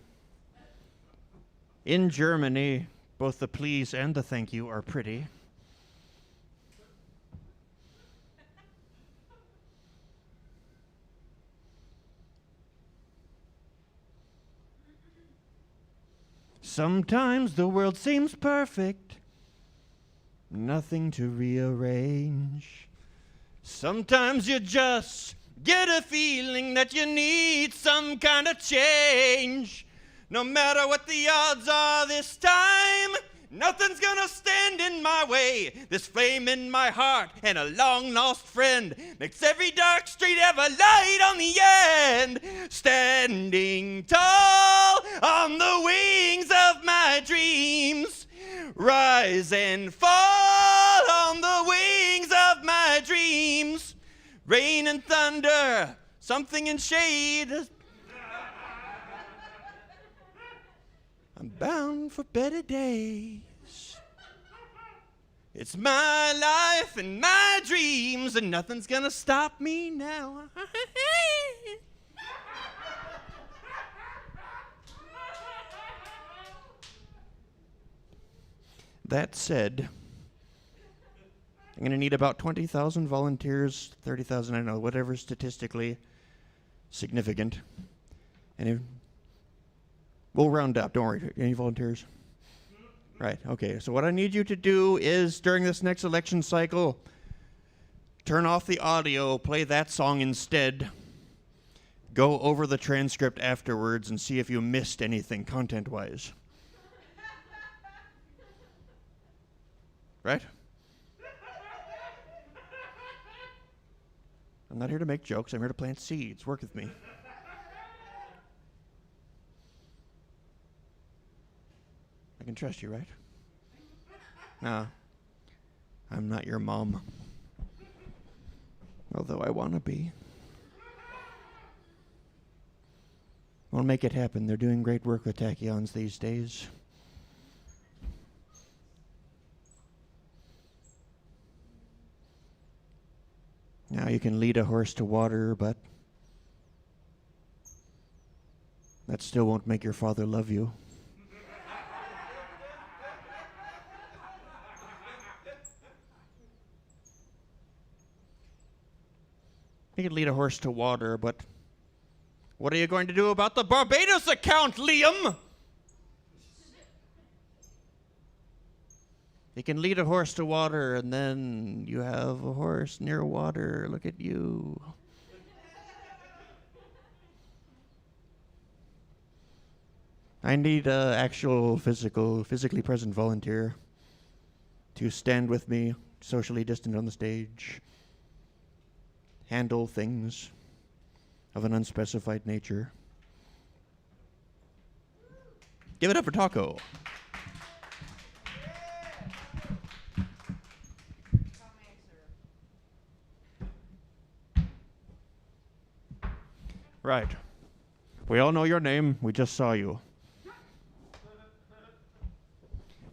in Germany, both the please and the thank you are pretty. Sometimes the world seems perfect, nothing to rearrange. Sometimes you just get a feeling that you need some kind of change. No matter what the odds are this time, nothing's gonna stand in my way. This flame in my heart and a long lost friend makes every dark street ever light on the end. Standing tall on the wings of my dreams, rise and fall on the wings of my dreams. Rain and thunder, something in shade. I'm bound for better days. It's my life and my dreams, and nothing's gonna stop me now. That said, I'm gonna need about 20,000 volunteers, 30,000, I don't know, whatever statistically significant. And if we'll round up, don't worry. Any volunteers? Right, okay. So what I need you to do is, during this next election cycle, turn off the audio, play that song instead. Go over the transcript afterwards and see if you missed anything content-wise. Right? I'm not here to make jokes. I'm here to plant seeds. Work with me. I can trust you, right? No, I'm not your mom. Although I want to be. We'll make it happen. They're doing great work with tachyons these days. Now you can lead a horse to water, but that still won't make your father love you. You can lead a horse to water, but what are you going to do about the Barbados account, Liam? You can lead a horse to water, and then you have a horse near water. Look at you. I need an actual physically present volunteer to stand with me, socially distant on the stage, handle things of an unspecified nature. Give it up for Taco. Right. We all know your name. We just saw you.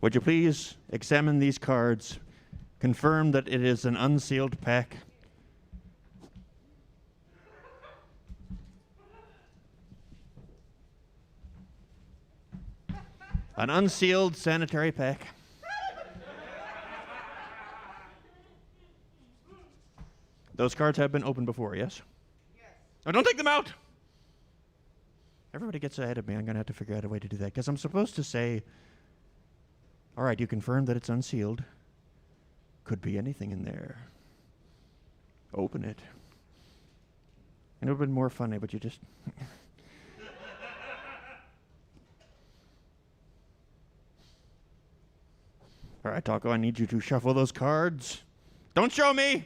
Would you please examine these cards, confirm that it is an unsealed pack? An unsealed sanitary pack. Those cards have been opened before, yes? Oh, don't take them out! Everybody gets ahead of me. I'm going to have to figure out a way to do that. Because I'm supposed to say, all right, you confirm that it's unsealed. Could be anything in there. Open it. And it would have been more funny, but you just... All right, Taco, I need you to shuffle those cards. Don't show me!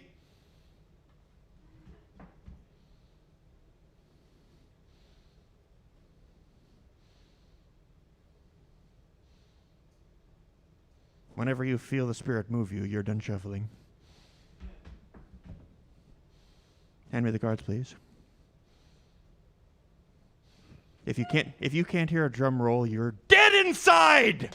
Whenever you feel the spirit move you, you're done shuffling. Hand me the cards, please. If you can't hear a drum roll, you're dead inside!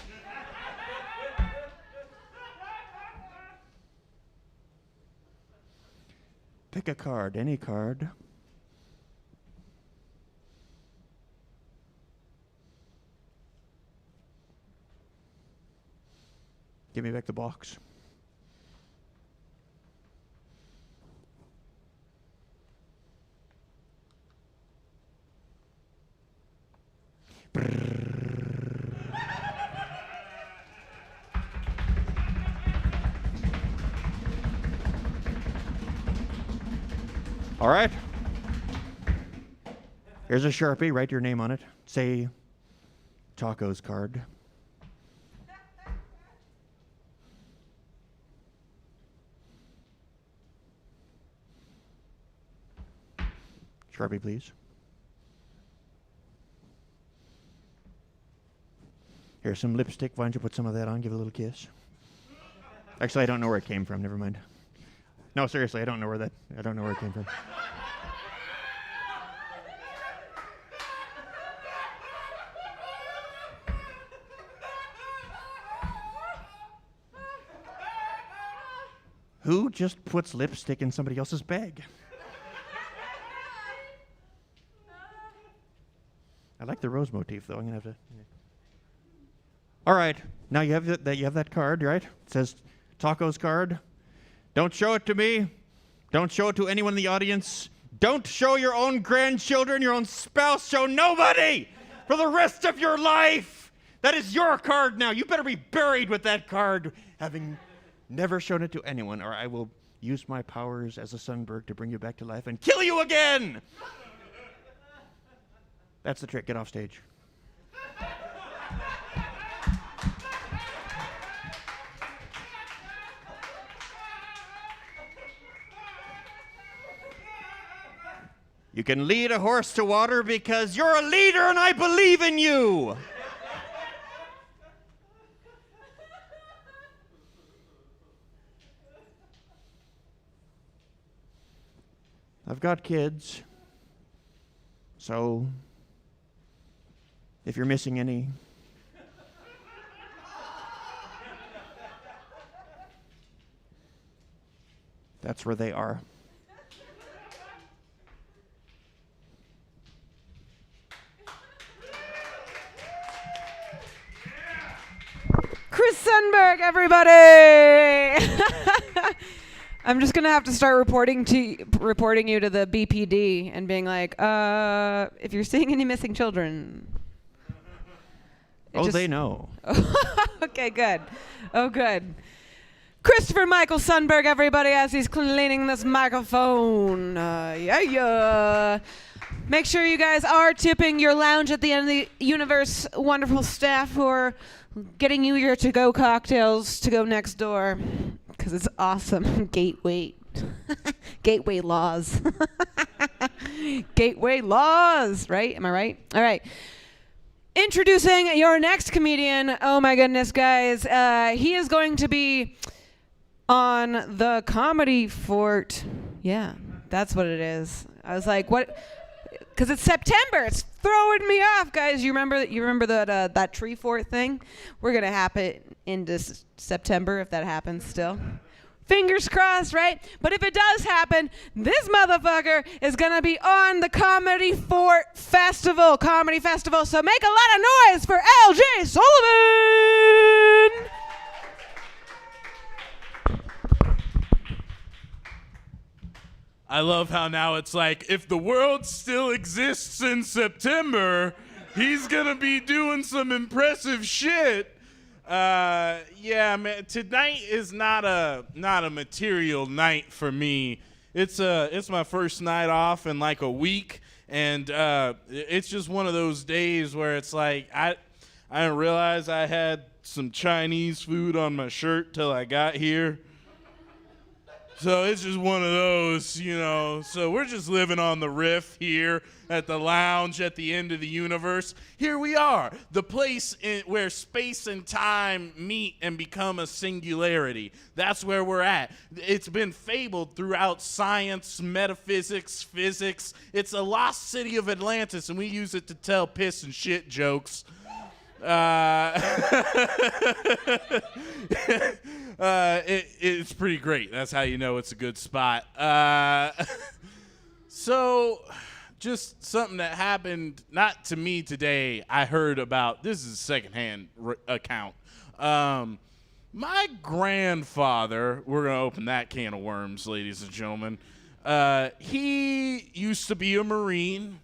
Pick a card, any card. Give me back the box. All right. Here's a Sharpie. Write your name on it. Say Taco's card. Sharpie, please. Here's some lipstick. Why don't you put some of that on? Give it a little kiss. Actually, I don't know where it came from. Never mind. No, seriously, I don't know where it came from. Who just puts lipstick in somebody else's bag? I like the rose motif, though. I'm gonna have to. All right, now you have that card, right? It says Taco's card. Don't show it to me. Don't show it to anyone in the audience. Don't show your own grandchildren, your own spouse. Show nobody for the rest of your life. That is your card now. You better be buried with that card, having never shown it to anyone, or I will use my powers as a Sunberg to bring you back to life and kill you again. That's the trick. Get off stage. You can lead a horse to water because you're a leader and I believe in you. I've got kids, so if you're missing any, that's where they are. Chris Sundberg, everybody! I'm just gonna have to start reporting you to the BPD and being like, if you're seeing any missing children. They know. Okay, good. Oh, good. Christopher Michael Sundberg, everybody, as he's cleaning this microphone. Yeah. Make sure you guys are tipping your lounge at the end of the universe. Wonderful staff who are getting you your to-go cocktails to go next door. Because it's awesome. Gateway. Gateway laws. Gateway laws, right? Am I right? All right. Introducing your next comedian. Oh my goodness, guys. He is going to be on the Comedy Fort. Yeah, that's what it is. I was like, what? Because it's September. It's throwing me off, guys. You remember that tree fort thing? We're gonna happen into September if that happens still. Fingers crossed, right? But if it does happen, this motherfucker is gonna be on the Comedy Fort Comedy Festival. So make a lot of noise for LJ Sullivan. I love how now it's like, if the world still exists in September, he's gonna be doing some impressive shit. Yeah, man, tonight is not a material night for me. It's my first night off in like a week, and it's just one of those days where it's like I didn't realize I had some Chinese food on my shirt till I got here. So it's just one of those, you know. So we're just living on the riff here at the lounge at the end of the universe. Here we are, the place where space and time meet and become a singularity. That's where we're at. It's been fabled throughout science, metaphysics, physics. It's a lost city of Atlantis, and we use it to tell piss and shit jokes. It's pretty great. That's how you know it's a good spot. So, just something that happened, not to me today, I heard about. This is a secondhand account. My grandfather, we're going to open that can of worms, ladies and gentlemen. He used to be a Marine.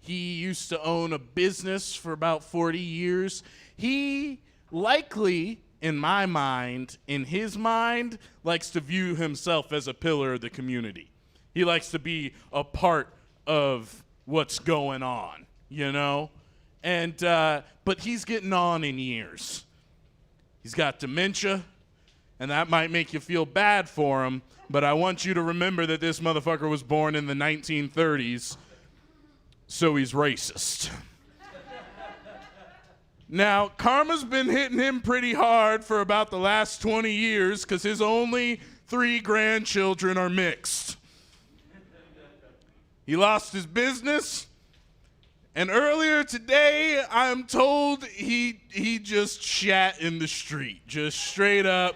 He used to own a business for about 40 years. He likely, in my mind, in his mind, likes to view himself as a pillar of the community. He likes to be a part of what's going on, you know? And, but he's getting on in years. He's got dementia, and that might make you feel bad for him, but I want you to remember that this motherfucker was born in the 1930s. So he's racist. Now, karma's been hitting him pretty hard for about the last 20 years because his only 3 grandchildren are mixed. He lost his business, and earlier today, I'm told he just shat in the street. Just straight up,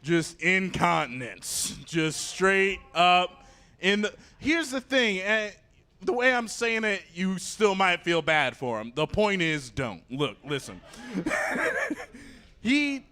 just incontinence. Just straight up in the... Here's the thing, the way I'm saying it, you still might feel bad for him. The point is, don't. Look, listen. He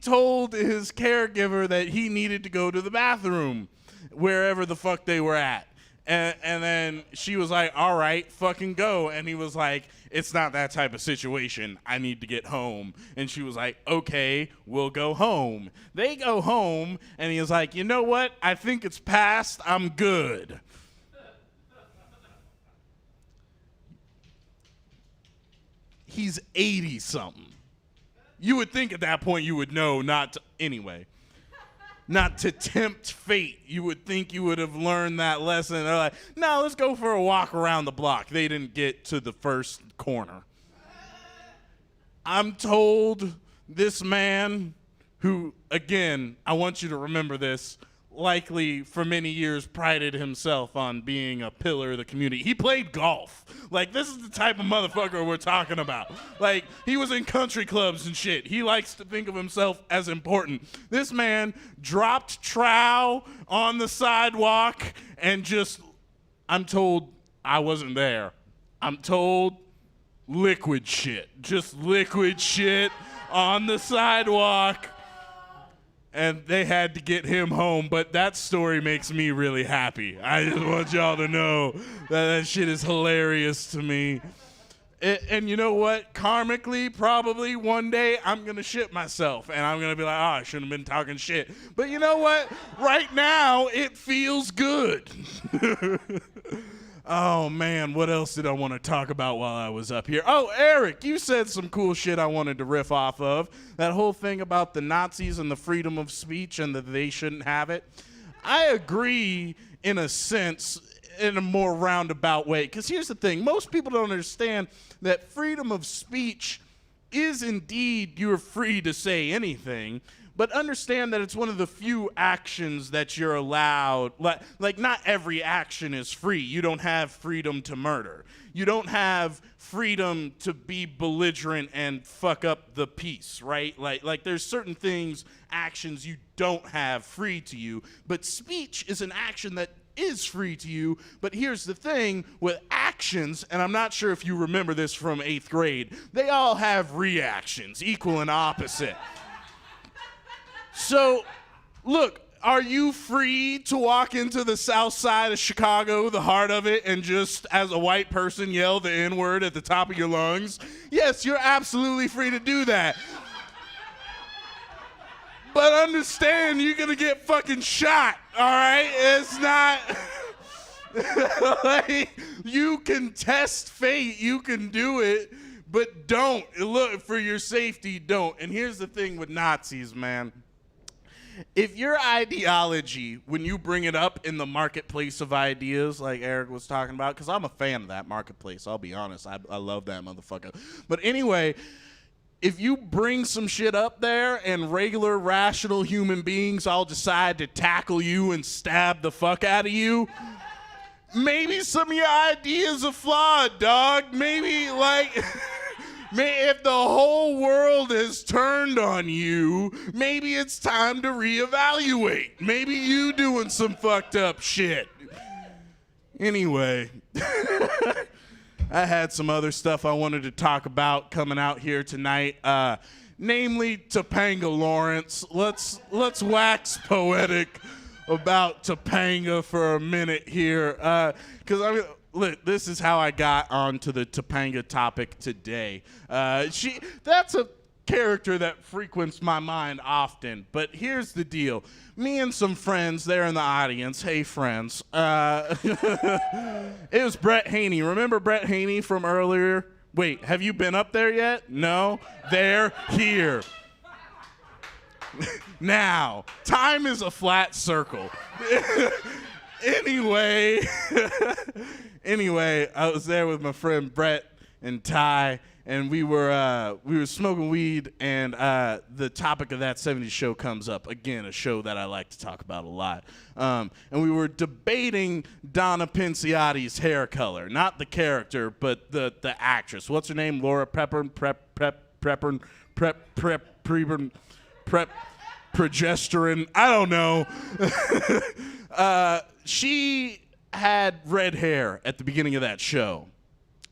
told his caregiver that he needed to go to the bathroom wherever the fuck they were at. And then she was like, all right, fucking go. And he was like, it's not that type of situation. I need to get home. And she was like, okay, we'll go home. They go home, and he was like, you know what? I think it's past. I'm good. He's 80-something. You would think at that point you would know not to, anyway, not to tempt fate. You would think you would have learned that lesson. They're like, no, let's go for a walk around the block. They didn't get to the first corner. I'm told this man who, again, I want you to remember this, likely for many years prided himself on being a pillar of the community. He played golf. Like, this is the type of motherfucker we're talking about. Like, he was in country clubs and shit. He likes to think of himself as important. This man dropped trow on the sidewalk and just, I'm told, I wasn't there. I'm told liquid shit. Just liquid shit on the sidewalk. And they had to get him home, but that story makes me really happy. I just want y'all to know that shit is hilarious to me. And you know what? Karmically, probably one day I'm going to shit myself, and I'm going to be like, oh, I shouldn't have been talking shit. But you know what? Right now, it feels good. Oh, man, what else did I want to talk about while I was up here? Oh, Eric, you said some cool shit I wanted to riff off of. That whole thing about the Nazis and the freedom of speech and that they shouldn't have it. I agree in a sense, in a more roundabout way. Because here's the thing. Most people don't understand that freedom of speech is indeed you're free to say anything. But understand that it's one of the few actions that you're allowed. Like not every action is free. You don't have freedom to murder. You don't have freedom to be belligerent and fuck up the peace, right? Like there's certain things, actions you don't have free to you. But speech is an action that is free to you. But here's the thing with actions, and I'm not sure if you remember this from 8th grade, they all have reactions, equal and opposite. So, look, Are you free to walk into the south side of Chicago, the heart of it, and just, as a white person, yell the N-word at the top of your lungs? Yes, you're absolutely free to do that. But understand, you're gonna get fucking shot, all right? It's not... like, you can test fate, you can do it, but don't. Look, for your safety, don't. And here's the thing with Nazis, man. If your ideology, when you bring it up in the marketplace of ideas, like Eric was talking about, because I'm a fan of that marketplace, I'll be honest, I love that motherfucker. But anyway, if you bring some shit up there and regular, rational human beings all decide to tackle you and stab the fuck out of you, maybe some of your ideas are flawed, dog. Maybe, like... if the whole world has turned on you, maybe it's time to reevaluate. Maybe you doing some fucked up shit. Anyway, I had some other stuff I wanted to talk about coming out here tonight, namely Topanga Lawrence. Let's wax poetic about Topanga for a minute here, because I mean, look, this is how I got onto the Topanga topic today. That's a character that frequents my mind often, but here's the deal. Me and some friends there in the audience, hey friends, it was Brett Haney. Remember Brett Haney from earlier? Wait, have you been up there yet? No? They're here. Now, time is a flat circle. Anyway, I was there with my friend Brett and Ty, and we were smoking weed, and the topic of that 70s show comes up. Again, a show that I like to talk about a lot. And we were debating Donna Pinciotti's hair color, not the character, but the actress. What's her name? Laura progesterone. I don't know. She had red hair at the beginning of that show.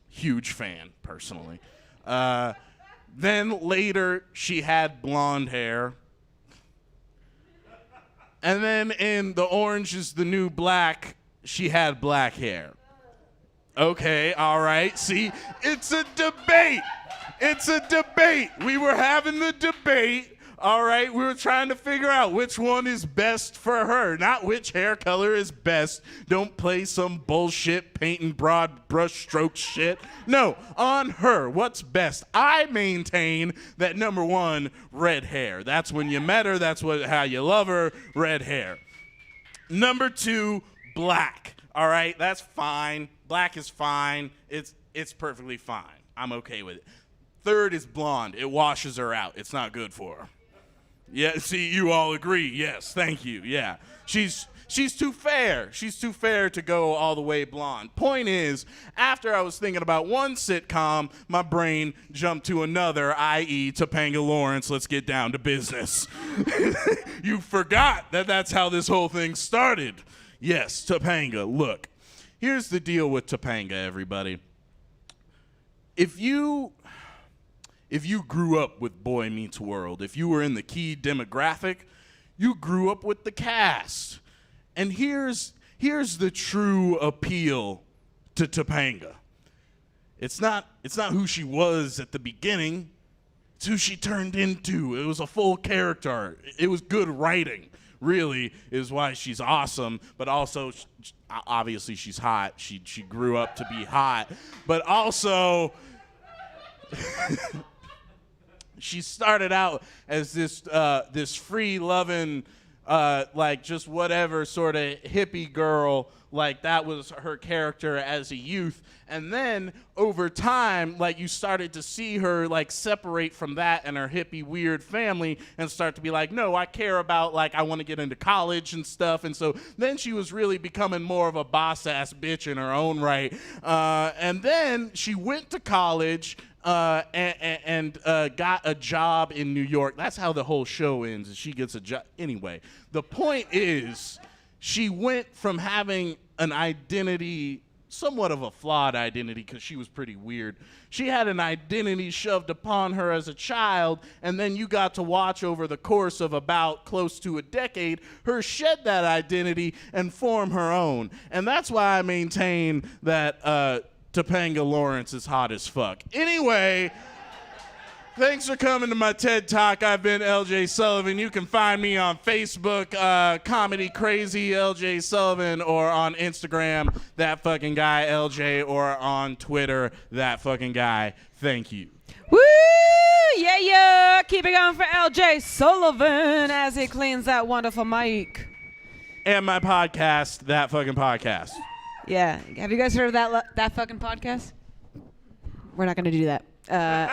Huge fan, personally. Then later, she had blonde hair. And then in The Orange is the New Black, she had black hair. Okay, all right. See, it's a debate. It's a debate. We were having the debate. All right, we were trying to figure out which one is best for her, not which hair color is best. Don't play some bullshit painting broad brush stroke shit. No, on her, what's best? I maintain that number one, red hair. That's when you met her, that's how you love her, red hair. Number two, black. All right, that's fine. Black is fine. It's perfectly fine. I'm okay with it. Third is blonde. It washes her out. It's not good for her. Yeah, see, you all agree. Yes, thank you. Yeah. She's too fair. She's too fair to go all the way blonde. Point is, after I was thinking about one sitcom, my brain jumped to another, i.e. Topanga Lawrence. Let's get down to business. You forgot that that's how this whole thing started. Yes, Topanga. Look, here's the deal with Topanga, everybody. If you grew up with Boy Meets World, if you were in the key demographic, you grew up with the cast. And here's the true appeal to Topanga. It's not who she was at the beginning. It's who she turned into. It was a full character. It was good writing, really, is why she's awesome. But also, obviously, she's hot. She grew up to be hot. But also... she started out as this free-loving, like just whatever sort of hippie girl, like that was her character as a youth. And then over time, like you started to see her like separate from that and her hippie weird family and start to be like, no, I care about like I want to get into college and stuff. And so then she was really becoming more of a boss-ass bitch in her own right. And then she went to college. And got a job in New York. That's how the whole show ends, is she gets a job. Anyway, the point is she went from having an identity somewhat of a flawed identity because she was pretty weird. She had an identity shoved upon her as a child, and then you got to watch over the course of about close to a decade her shed that identity and form her own. And that's why I maintain that Topanga Lawrence is hot as fuck. Anyway, thanks for coming to my TED Talk. I've been LJ Sullivan. You can find me on Facebook, Comedy Crazy LJ Sullivan, or on Instagram, That Fucking Guy LJ, or on Twitter, That Fucking Guy. Thank you. Woo! Yeah, yeah. Keep it going for LJ Sullivan as he cleans that wonderful mic. And my podcast, That Fucking Podcast. Yeah. Have you guys heard of that fucking podcast? We're not going to do that. I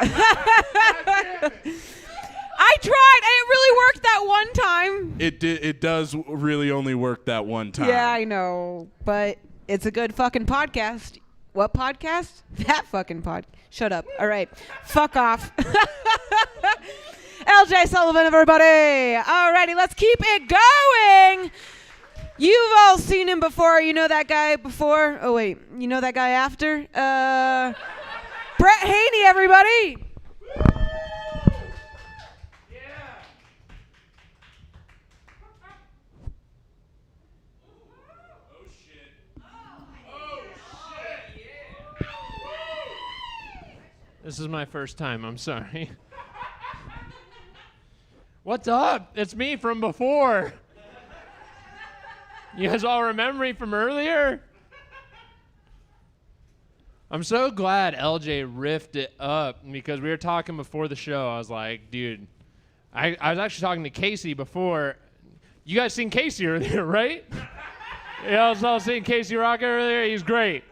tried, and it really worked that one time. It does really only work that one time. Yeah, I know, but it's a good fucking podcast. What podcast? That fucking pod. Shut up. All right. Fuck off. LJ Sullivan, everybody. Alrighty, let's keep it going. You've all seen him before. You know that guy before. Oh, wait. You know that guy after? Brett Haney, everybody. This is my first time. I'm sorry. What's up? It's me from before. You guys all remember me from earlier? I'm so glad LJ riffed it up because we were talking before the show. I was like, dude, I was actually talking to Casey before. You guys seen Casey earlier, right? Yeah, I was seeing Casey Rock earlier. He's great.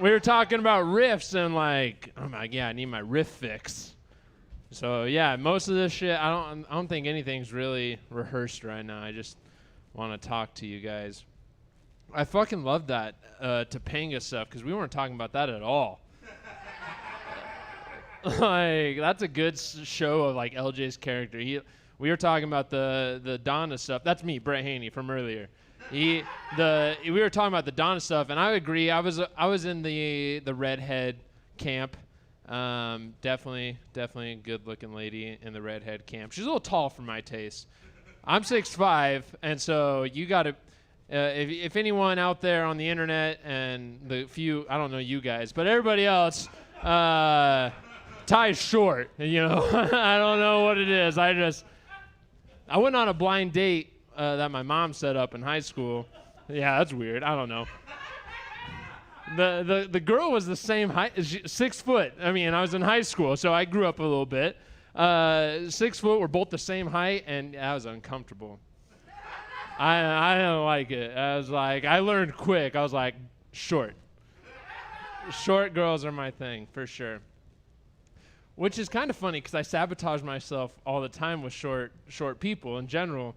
We were talking about riffs and like, I'm like, yeah, I need my riff fix. So yeah, most of this shit, I don't think anything's really rehearsed right now. I just want to talk to you guys. I fucking love that Topanga stuff because we weren't talking about that at all. Like that's a good show of like LJ's character. We were talking about the Donna stuff. That's me, Brett Haney from earlier. We were talking about the Donna stuff, and I agree. I was in the redhead camp. Definitely a good-looking lady in the redhead camp. She's a little tall for my taste. I'm 6'5", and so you got to. If anyone out there on the internet and the few, I don't know you guys, but everybody else, Ty's short. You know, I don't know what it is. I went on a blind date that my mom set up in high school. Yeah, that's weird. I don't know. The girl was the same height, 6 foot. I mean, I was in high school, so I grew up a little bit. 6 foot, we're both the same height, and I was uncomfortable. I don't like it. I was like, I learned quick. I was like, short. Short girls are my thing, for sure. Which is kind of funny, because I sabotage myself all the time with short people in general.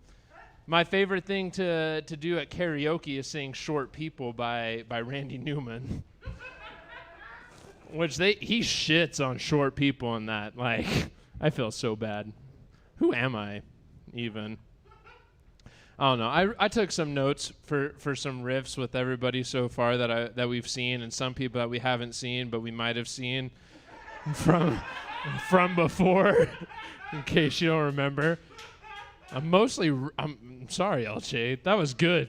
My favorite thing to do at karaoke is sing Short People by Randy Newman. Which he shits on short people in that. Like, I feel so bad. Who am I, even? I don't know. I took some notes for some riffs with everybody so far that we've seen, and some people that we haven't seen, but we might have seen from before, in case you don't remember. I'm sorry, LJ. That was good.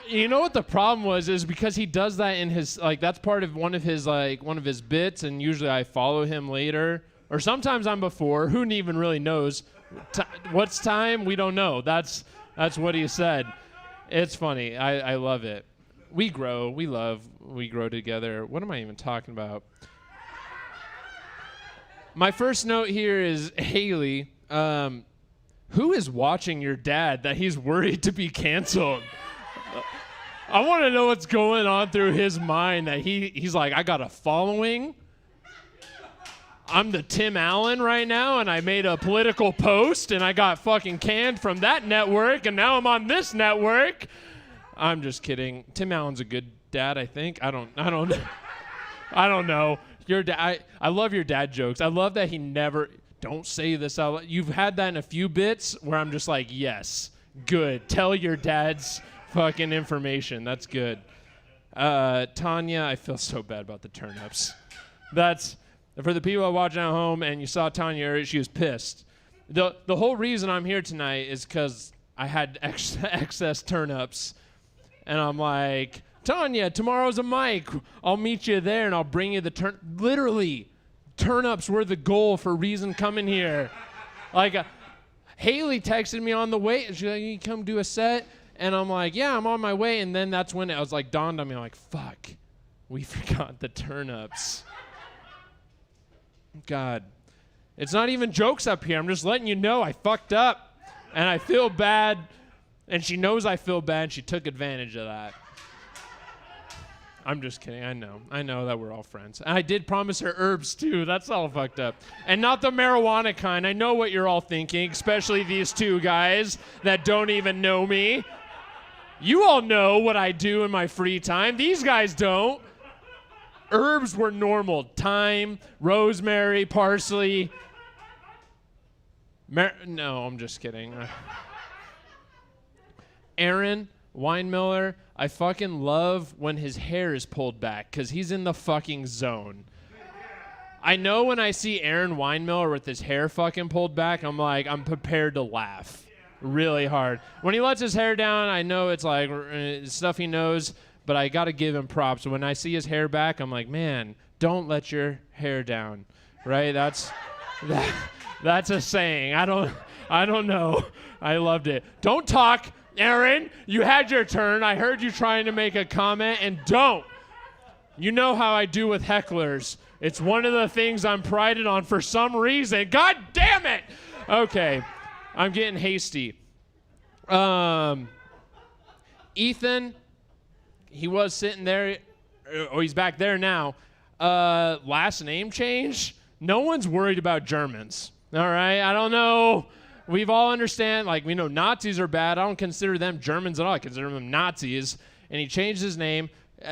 You know what the problem was is because he does that in his that's part of one of his bits, and usually I follow him later, or sometimes I'm before. Who even really knows? What's time? We don't know. That's what he said. It's funny. I love it. We grow. We grow together. What am I even talking about? My first note here is Haley. Who is watching your dad that he's worried to be canceled? I want to know what's going on through his mind that he's like, I got a following. I'm the Tim Allen right now, and I made a political post, and I got fucking canned from that network, and now I'm on this network. I'm just kidding. Tim Allen's a good dad, I think. I don't know. Your dad. I love your dad jokes. I love that he never. Don't say this out loud. You've had that in a few bits where I'm just like, yes, good. Tell your dad's fucking information. That's good. Tanya, I feel so bad about the turnips. That's for the people watching at home, and you saw Tanya earlier, she was pissed. The whole reason I'm here tonight is because I had excess turnips, and I'm like, Tanya, tomorrow's a mic. I'll meet you there, and I'll bring you the literally, turnips were the goal for reason coming here. Like, Haley texted me on the way, and she's like, you come do a set? And I'm like, yeah, I'm on my way. And then that's when it was like dawned on me, I'm like, fuck, we forgot the turnips. God, it's not even jokes up here. I'm just letting you know I fucked up, and I feel bad, and she knows I feel bad, and she took advantage of that. I'm just kidding. I know that we're all friends. And I did promise her herbs too. That's all fucked up. And not the marijuana kind. I know what you're all thinking, especially these two guys that don't even know me. You all know what I do in my free time. These guys don't. Herbs were normal. Thyme, rosemary, parsley. No, I'm just kidding. Aaron Weinmiller, I fucking love when his hair is pulled back because he's in the fucking zone. I know when I see Aaron Weinmiller with his hair fucking pulled back, I'm like, I'm prepared to laugh really hard. When he lets his hair down, I know it's like stuff he knows, but I got to give him props. When I see his hair back, I'm like, man, don't let your hair down, right? That's a saying. I don't know. I loved it. Don't talk. Aaron, you had your turn. I heard you trying to make a comment, and don't. You know how I do with hecklers. It's one of the things I'm prided on for some reason. God damn it! Okay, I'm getting hasty. Ethan, he was sitting there. Oh, he's back there now. Last name change? No one's worried about Germans. All right? I don't know. We've all understand, like, we know Nazis are bad. I don't consider them Germans at all. I consider them Nazis. And he changed his name.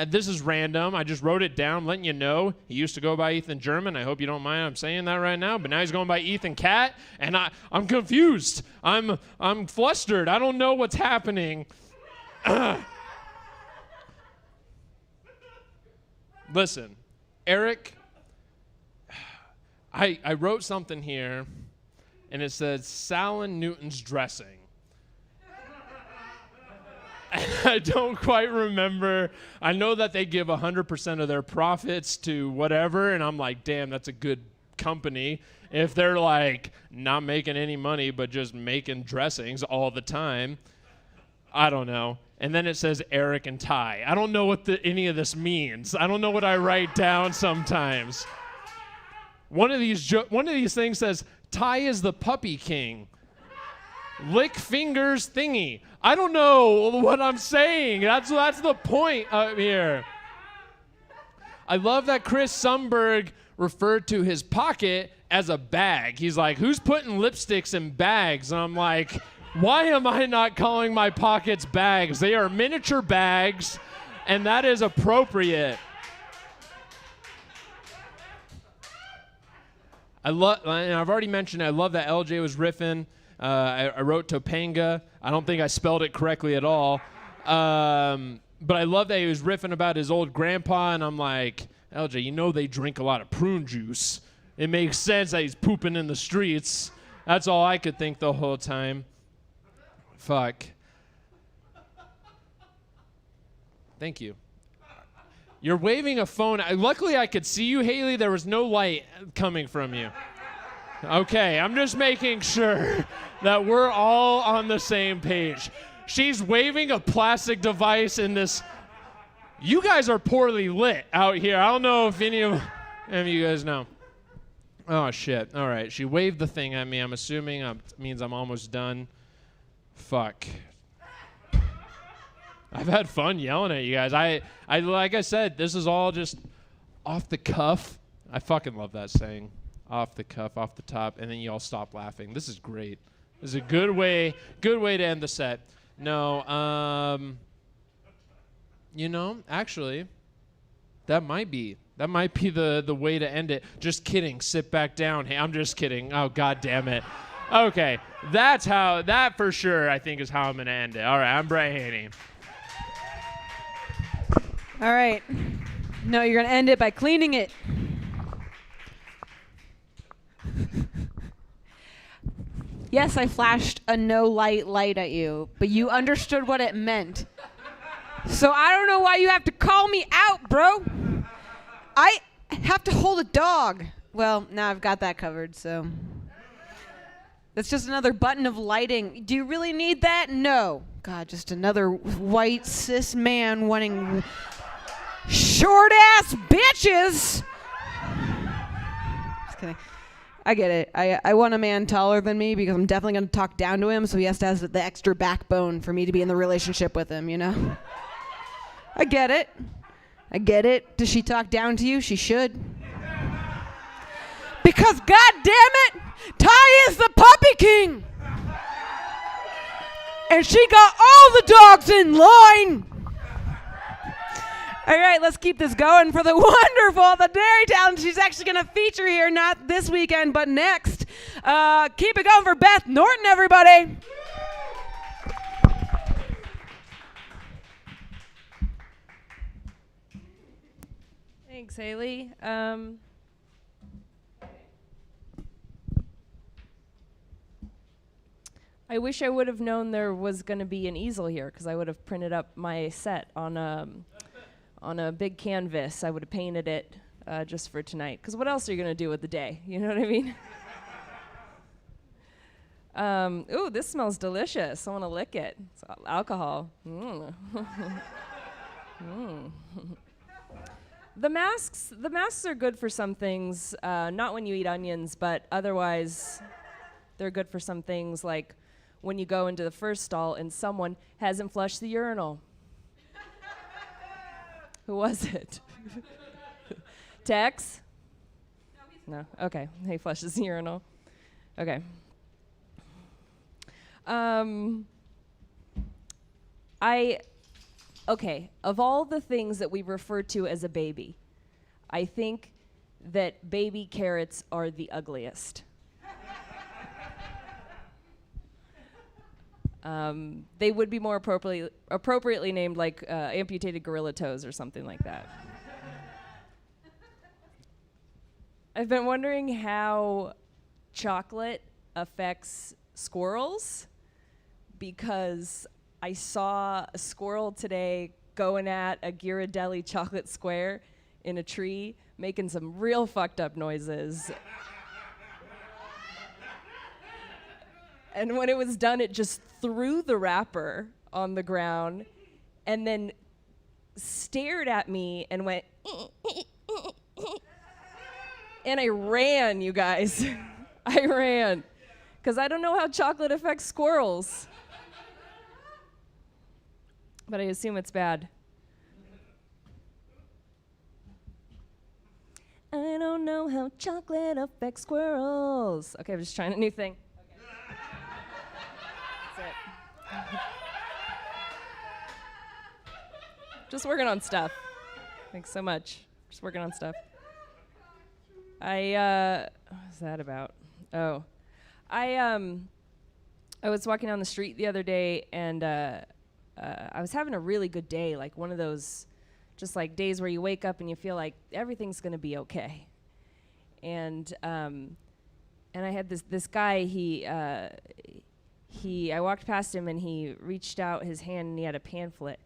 This is random. I just wrote it down, I'm letting you know. He used to go by Ethan German. I hope you don't mind I'm saying that right now. But now he's going by Ethan Cat. And I'm confused. I'm flustered. I don't know what's happening. Listen, Eric, I wrote something here. And it says Salin Newton's dressing. And I don't quite remember. I know that they give 100% of their profits to whatever, and I'm like, damn, that's a good company. If they're like not making any money but just making dressings all the time, I don't know. And then it says Eric and Ty. I don't know what any of this means. I don't know what I write down sometimes. One of these things says, Ty is the puppy king. Lick fingers thingy. I don't know what I'm saying. That's the point up here. I love that Chris Sundberg referred to his pocket as a bag. He's like, who's putting lipsticks in bags? And I'm like, why am I not calling my pockets bags? They are miniature bags, and that is appropriate. And I've already mentioned, I love that LJ was riffing. I wrote Topanga. I don't think I spelled it correctly at all. But I love that he was riffing about his old grandpa, and I'm like, LJ, you know they drink a lot of prune juice. It makes sense that he's pooping in the streets. That's all I could think the whole time. Fuck. Thank you. You're waving a phone. Luckily, I could see you, Haley. There was no light coming from you. Okay, I'm just making sure that we're all on the same page. She's waving a plastic device in this. You guys are poorly lit out here. I don't know if any of you guys know. Oh, shit. All right, she waved the thing at me. I'm assuming it means I'm almost done. Fuck. I've had fun yelling at you guys. I like I said, this is all just off the cuff. I fucking love that saying. Off the cuff, off the top, and then you all stop laughing. This is great. This is a good way to end the set. No, you know, actually, that might be the way to end it. Just kidding. Sit back down. Hey, I'm just kidding. Oh, God damn it. Okay, that for sure I think is how I'm gonna end it. All right, I'm Brett Haney. All right. No, you're going to end it by cleaning it. Yes, I flashed a no light at you, but you understood what it meant. So I don't know why you have to call me out, bro. I have to hold a dog. Well, now I've got that covered, so. That's just another button of lighting. Do you really need that? No. God, just another white cis man wanting short ass bitches. Just kidding. I get it. I want a man taller than me because I'm definitely going to talk down to him, so he has to have the extra backbone for me to be in the relationship with him, you know? I get it. I get it. Does she talk down to you? She should. Because, God damn it, Ty is the puppy king. And she got all the dogs in line. All right, let's keep this going for the wonderful, the Dairy Talent. She's actually going to feature here, not this weekend, but next. Keep it going for Beth Norton, everybody. Thanks, Haley. I wish I would have known there was going to be an easel here, because I would have printed up my set on a big canvas. I would have painted it just for tonight. Because what else are you going to do with the day? You know what I mean? Ooh, this smells delicious. I want to lick it. It's alcohol. Mm. Mm. The masks are good for some things. Not when you eat onions, but otherwise, they're good for some things, like when you go into the first stall and someone hasn't flushed the urinal. Who was it? Tex? No. Okay. He flushes the urinal. Okay. Okay. Of all the things that we refer to as a baby, I think that baby carrots are the ugliest. They would be more appropriately named like amputated gorilla toes or something like that. I've been wondering how chocolate affects squirrels, because I saw a squirrel today going at a Ghirardelli chocolate square in a tree, making some real fucked up noises. And when it was done, it just threw the wrapper on the ground and then stared at me and went, and I ran, you guys. I ran. Because I don't know how chocolate affects squirrels. But I assume it's bad. I don't know how chocolate affects squirrels. Okay, I'm just trying a new thing. Just working on stuff. Thanks so much. Just working on stuff. What's that about? Oh, I was walking down the street the other day, and I was having a really good day, like one of those just like days where you wake up and you feel like everything's gonna be okay. And I had this guy, I walked past him and he reached out his hand and he had a pamphlet.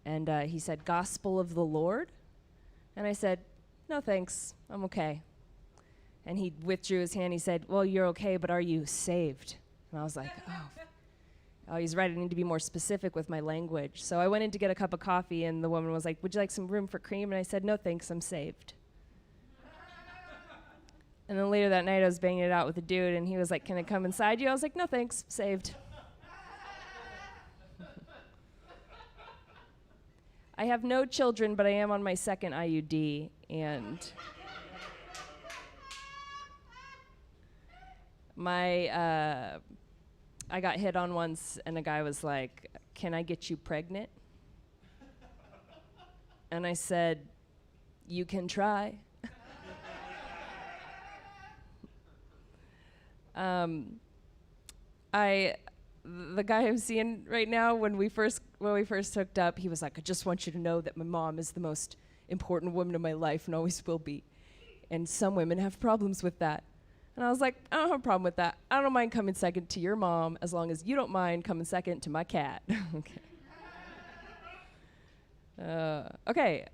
And he said, "Gospel of the Lord?" And I said, "No, thanks. I'm okay." And he withdrew his hand. He said, "Well, you're okay, but are you saved?" And I was like, oh, he's right. I need to be more specific with my language. So I went in to get a cup of coffee, and the woman was like, "Would you like some room for cream?" And I said, "No, thanks. I'm saved." And then later that night, I was banging it out with a dude, and he was like, "Can I come inside you?" I was like, "No, thanks. Saved." I have no children, but I am on my second IUD, and I got hit on once, and a guy was like, "Can I get you pregnant?" And I said, "You can try." the guy I'm seeing right now, when we first hooked up, he was like, I just want you to know that my mom is the most important woman in my life and always will be. And some women have problems with that. And I was like, I don't have a problem with that. I don't mind coming second to your mom as long as you don't mind coming second to my cat. Okay.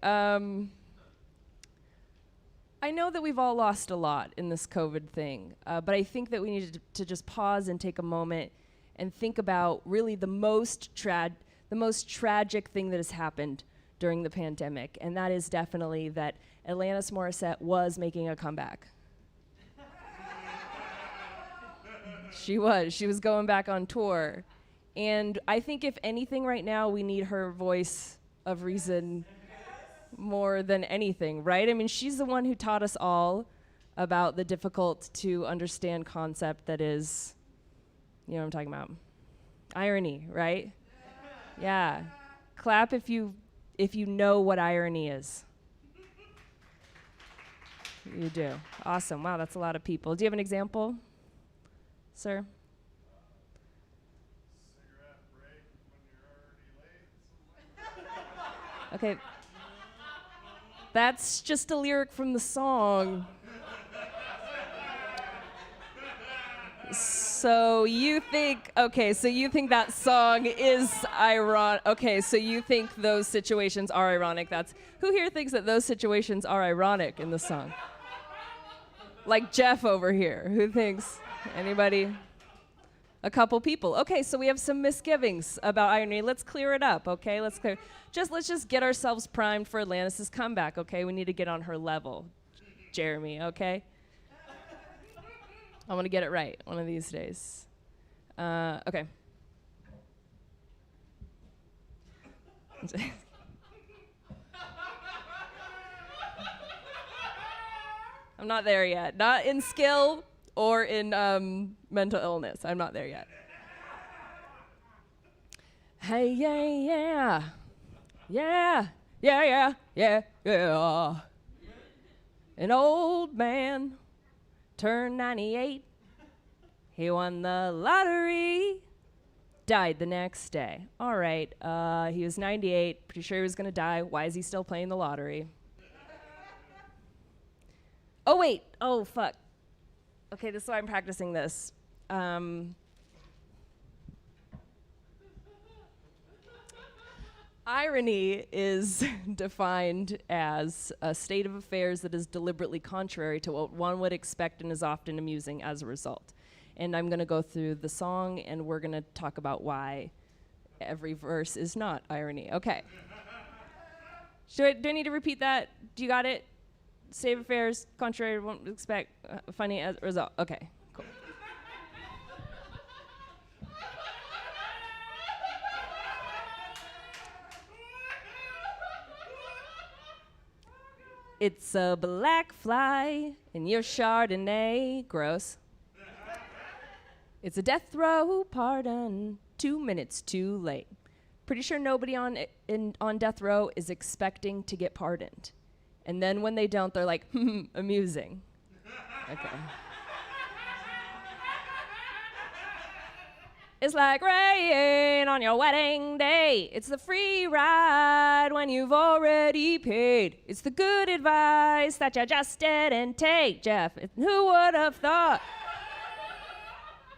I know that we've all lost a lot in this COVID thing, but I think that we need to just pause and take a moment and think about really the most tragic thing that has happened during the pandemic, and that is definitely that Alanis Morissette was making a comeback. She was going back on tour. And I think if anything right now, we need her voice of reason more than anything, right? I mean, she's the one who taught us all about the difficult to understand concept that is, you know what I'm talking about? Irony, right? Yeah. Clap if you know what irony is. You do. Awesome. Wow, that's a lot of people. Do you have an example, sir? Okay. That's just a lyric from the song. So you think that song is ironic. Okay, so you think those situations are ironic. Who here thinks that those situations are ironic in the song? Like Jeff over here. Who thinks? Anybody? A couple people. Okay, so we have some misgivings about irony. Let's clear it up, okay? Let's just get ourselves primed for Alanis' comeback, okay? We need to get on her level, Jeremy, okay? I want to get it right one of these days. Okay. I'm not there yet. Not in skill or in mental illness. I'm not there yet. Hey, yeah, yeah. Yeah, yeah, yeah, yeah, yeah. An old man turned 98. He won the lottery. Died the next day. All right, he was 98. Pretty sure he was going to die. Why is he still playing the lottery? Oh, wait. Oh, fuck. Okay, this is why I'm practicing this. Irony is defined as a state of affairs that is deliberately contrary to what one would expect and is often amusing as a result. And I'm going to go through the song, and we're going to talk about why every verse is not irony. Okay. Do I need to repeat that? Do you got it? State of affairs, contrary to what one would expect, funny as a result. Okay, cool. It's a black fly in your Chardonnay. Gross. It's a death row pardon, 2 minutes too late. Pretty sure nobody on death row is expecting to get pardoned. And then when they don't, they're like, amusing. Okay. It's like rain on your wedding day. It's the free ride when you've already paid. It's the good advice that you just didn't take, Jeff. Who would have thought?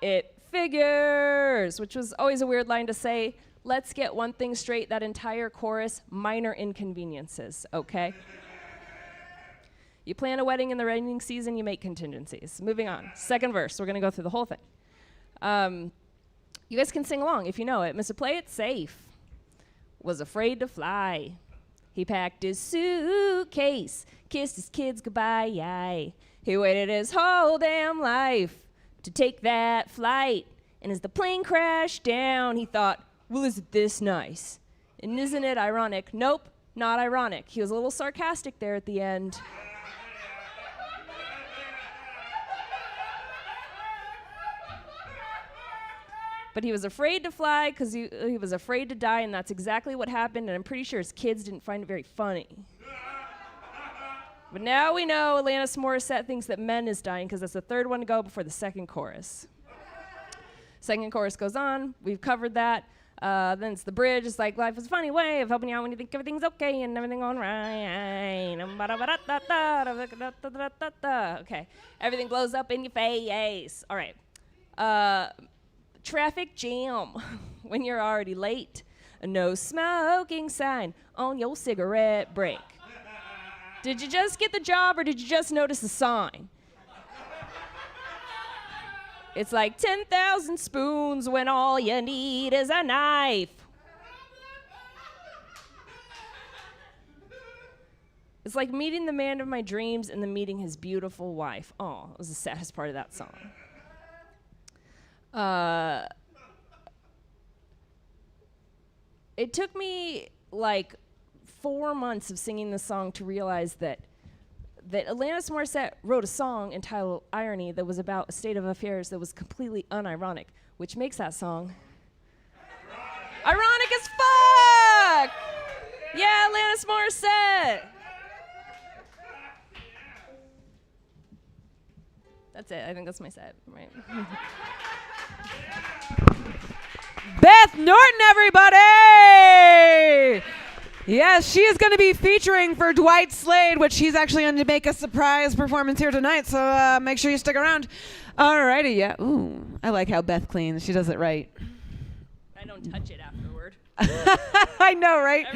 It figures, which was always a weird line to say. Let's get one thing straight, that entire chorus, minor inconveniences, okay? You plan a wedding in the rainy season, you make contingencies. Moving on. Second verse. We're going to go through the whole thing. You guys can sing along if you know it. Mr. Play It Safe was afraid to fly. He packed his suitcase, kissed his kids goodbye. He waited his whole damn life to take that flight. And as the plane crashed down, he thought, well, is it this nice? And isn't it ironic? Nope, not ironic. He was a little sarcastic there at the end. But he was afraid to fly because he was afraid to die, and that's exactly what happened, and I'm pretty sure his kids didn't find it very funny. But now we know Alanis Morissette thinks that Men is dying because that's the third one to go before the second chorus. Second chorus goes on. We've covered that. Then it's the bridge. It's like, life is a funny way of helping you out when you think everything's okay and everything going right. Okay. Everything blows up in your face. All right. Traffic jam. When you're already late. No smoking sign on your cigarette break. Did you just get the job or did you just notice the sign? It's like 10,000 spoons when all you need is a knife. It's like meeting the man of my dreams and then meeting his beautiful wife. Oh, it was the saddest part of that song. It took me like 4 months of singing this song to realize that Alanis Morissette wrote a song entitled Irony that was about a state of affairs that was completely unironic, which makes that song ironic as fuck! Yeah, Alanis Morissette! That's it. I think that's my set, right? Beth Norton, everybody! Yes, she is going to be featuring for Dwight Slade, which he's actually going to make a surprise performance here tonight, so make sure you stick around. Alrighty, yeah. Ooh, I like how Beth cleans. She does it right. I don't touch it afterward. I know, right?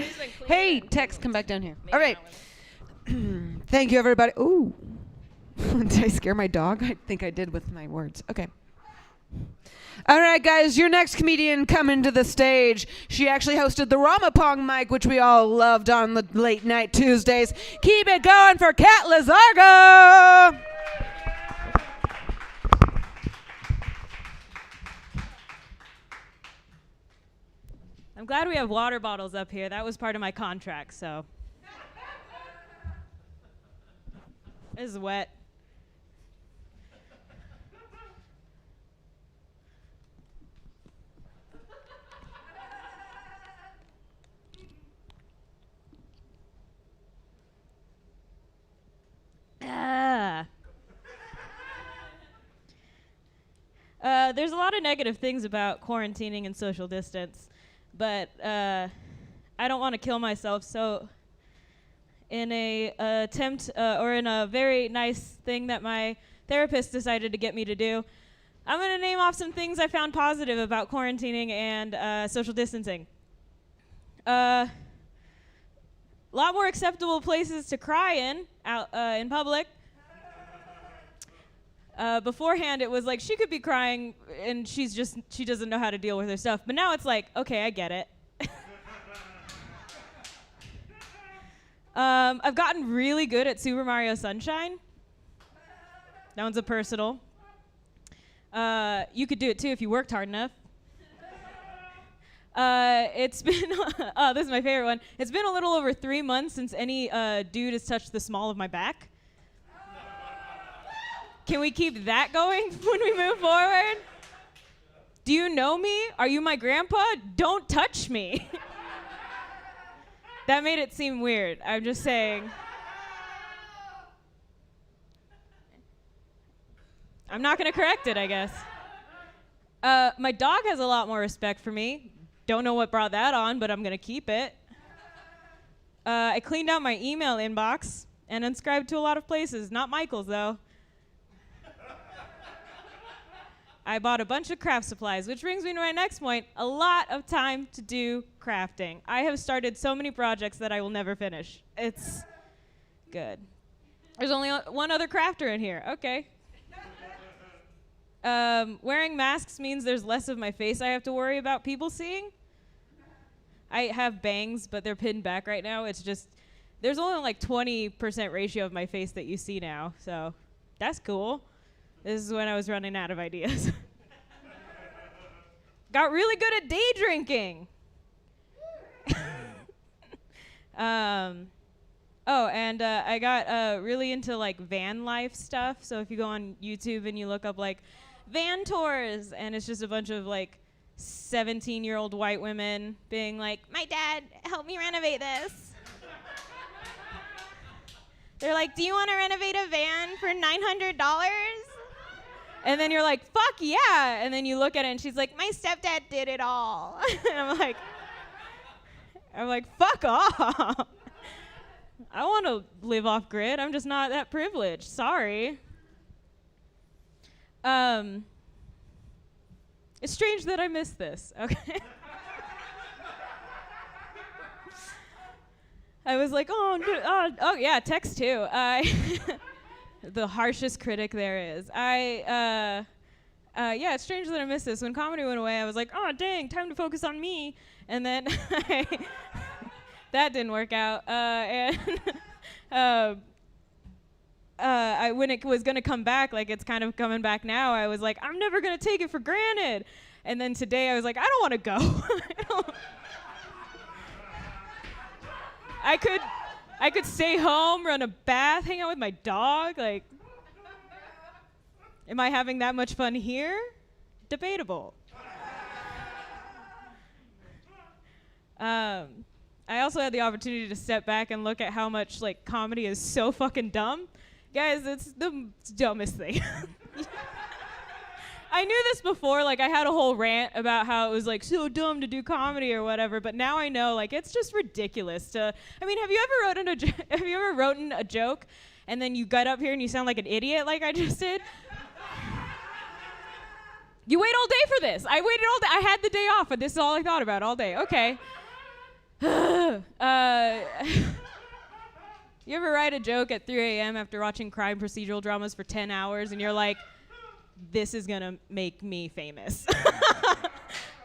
Hey, Tex, come back down here. All right. Thank you, everybody. Ooh. Did I scare my dog? I think I did with my words. Okay. All right, guys, your next comedian coming to the stage. She actually hosted the Ramapong mic, which we all loved on the late night Tuesdays. Keep it going for Kat Lizargo. I'm glad we have water bottles up here. That was part of my contract, so. This is wet. There's a lot of negative things about quarantining and social distance, but I don't want to kill myself, so in a attempt or in a very nice thing that my therapist decided to get me to do, I'm going to name off some things I found positive about quarantining and social distancing. A lot more acceptable places to cry in public. Beforehand, it was like she could be crying and she doesn't know how to deal with her stuff. But now it's like, okay, I get it. I've gotten really good at Super Mario Sunshine. That one's a personal. You could do it too if you worked hard enough. It's been, oh, this is my favorite one. It's been a little over 3 months since any dude has touched the small of my back. Can we keep that going when we move forward? Do you know me? Are you my grandpa? Don't touch me. That made it seem weird. I'm just saying. I'm not going to correct it, I guess. My dog has a lot more respect for me. Don't know what brought that on, but I'm going to keep it. I cleaned out my email inbox and unsubscribed to a lot of places. Not Michael's, though. I bought a bunch of craft supplies, which brings me to my next point. A lot of time to do crafting. I have started so many projects that I will never finish. It's good. There's only one other crafter in here. Okay. Wearing masks means there's less of my face I have to worry about people seeing. I have bangs, but they're pinned back right now. It's just, there's only like 20% ratio of my face that you see now. So that's cool. This is when I was running out of ideas. Got really good at day drinking. I got really into like van life stuff. So if you go on YouTube and you look up like van tours, and it's just a bunch of like 17-year-old white women being like, my dad helped me renovate this. They're like, do you want to renovate a van for $900? And then you're like, fuck yeah. And then you look at it and she's like, my stepdad did it all. And I'm like, fuck off. I want to live off grid. I'm just not that privileged. Sorry. It's strange that I missed this. Okay. I was like, oh yeah, text too. The harshest critic there is. Yeah, it's strange that I missed this. When comedy went away, I was like, oh dang, time to focus on me. And then that didn't work out. When it was gonna come back, like it's kind of coming back now, I was like, I'm never gonna take it for granted. And then today I was like, I don't want to go. I could stay home, run a bath, hang out with my dog. Like, am I having that much fun here? Debatable. I also had the opportunity to step back and look at how much like comedy is so fucking dumb. Guys, it's the dumbest thing. I knew this before, like I had a whole rant about how it was like so dumb to do comedy or whatever, but now I know like it's just ridiculous to, I mean, have you ever written a joke and then you got up here and you sound like an idiot like I just did? You wait all day for this. I waited all day. I had the day off, but this is all I thought about all day. Okay. You ever write a joke at 3 a.m. after watching crime procedural dramas for 10 hours and you're like, this is gonna make me famous?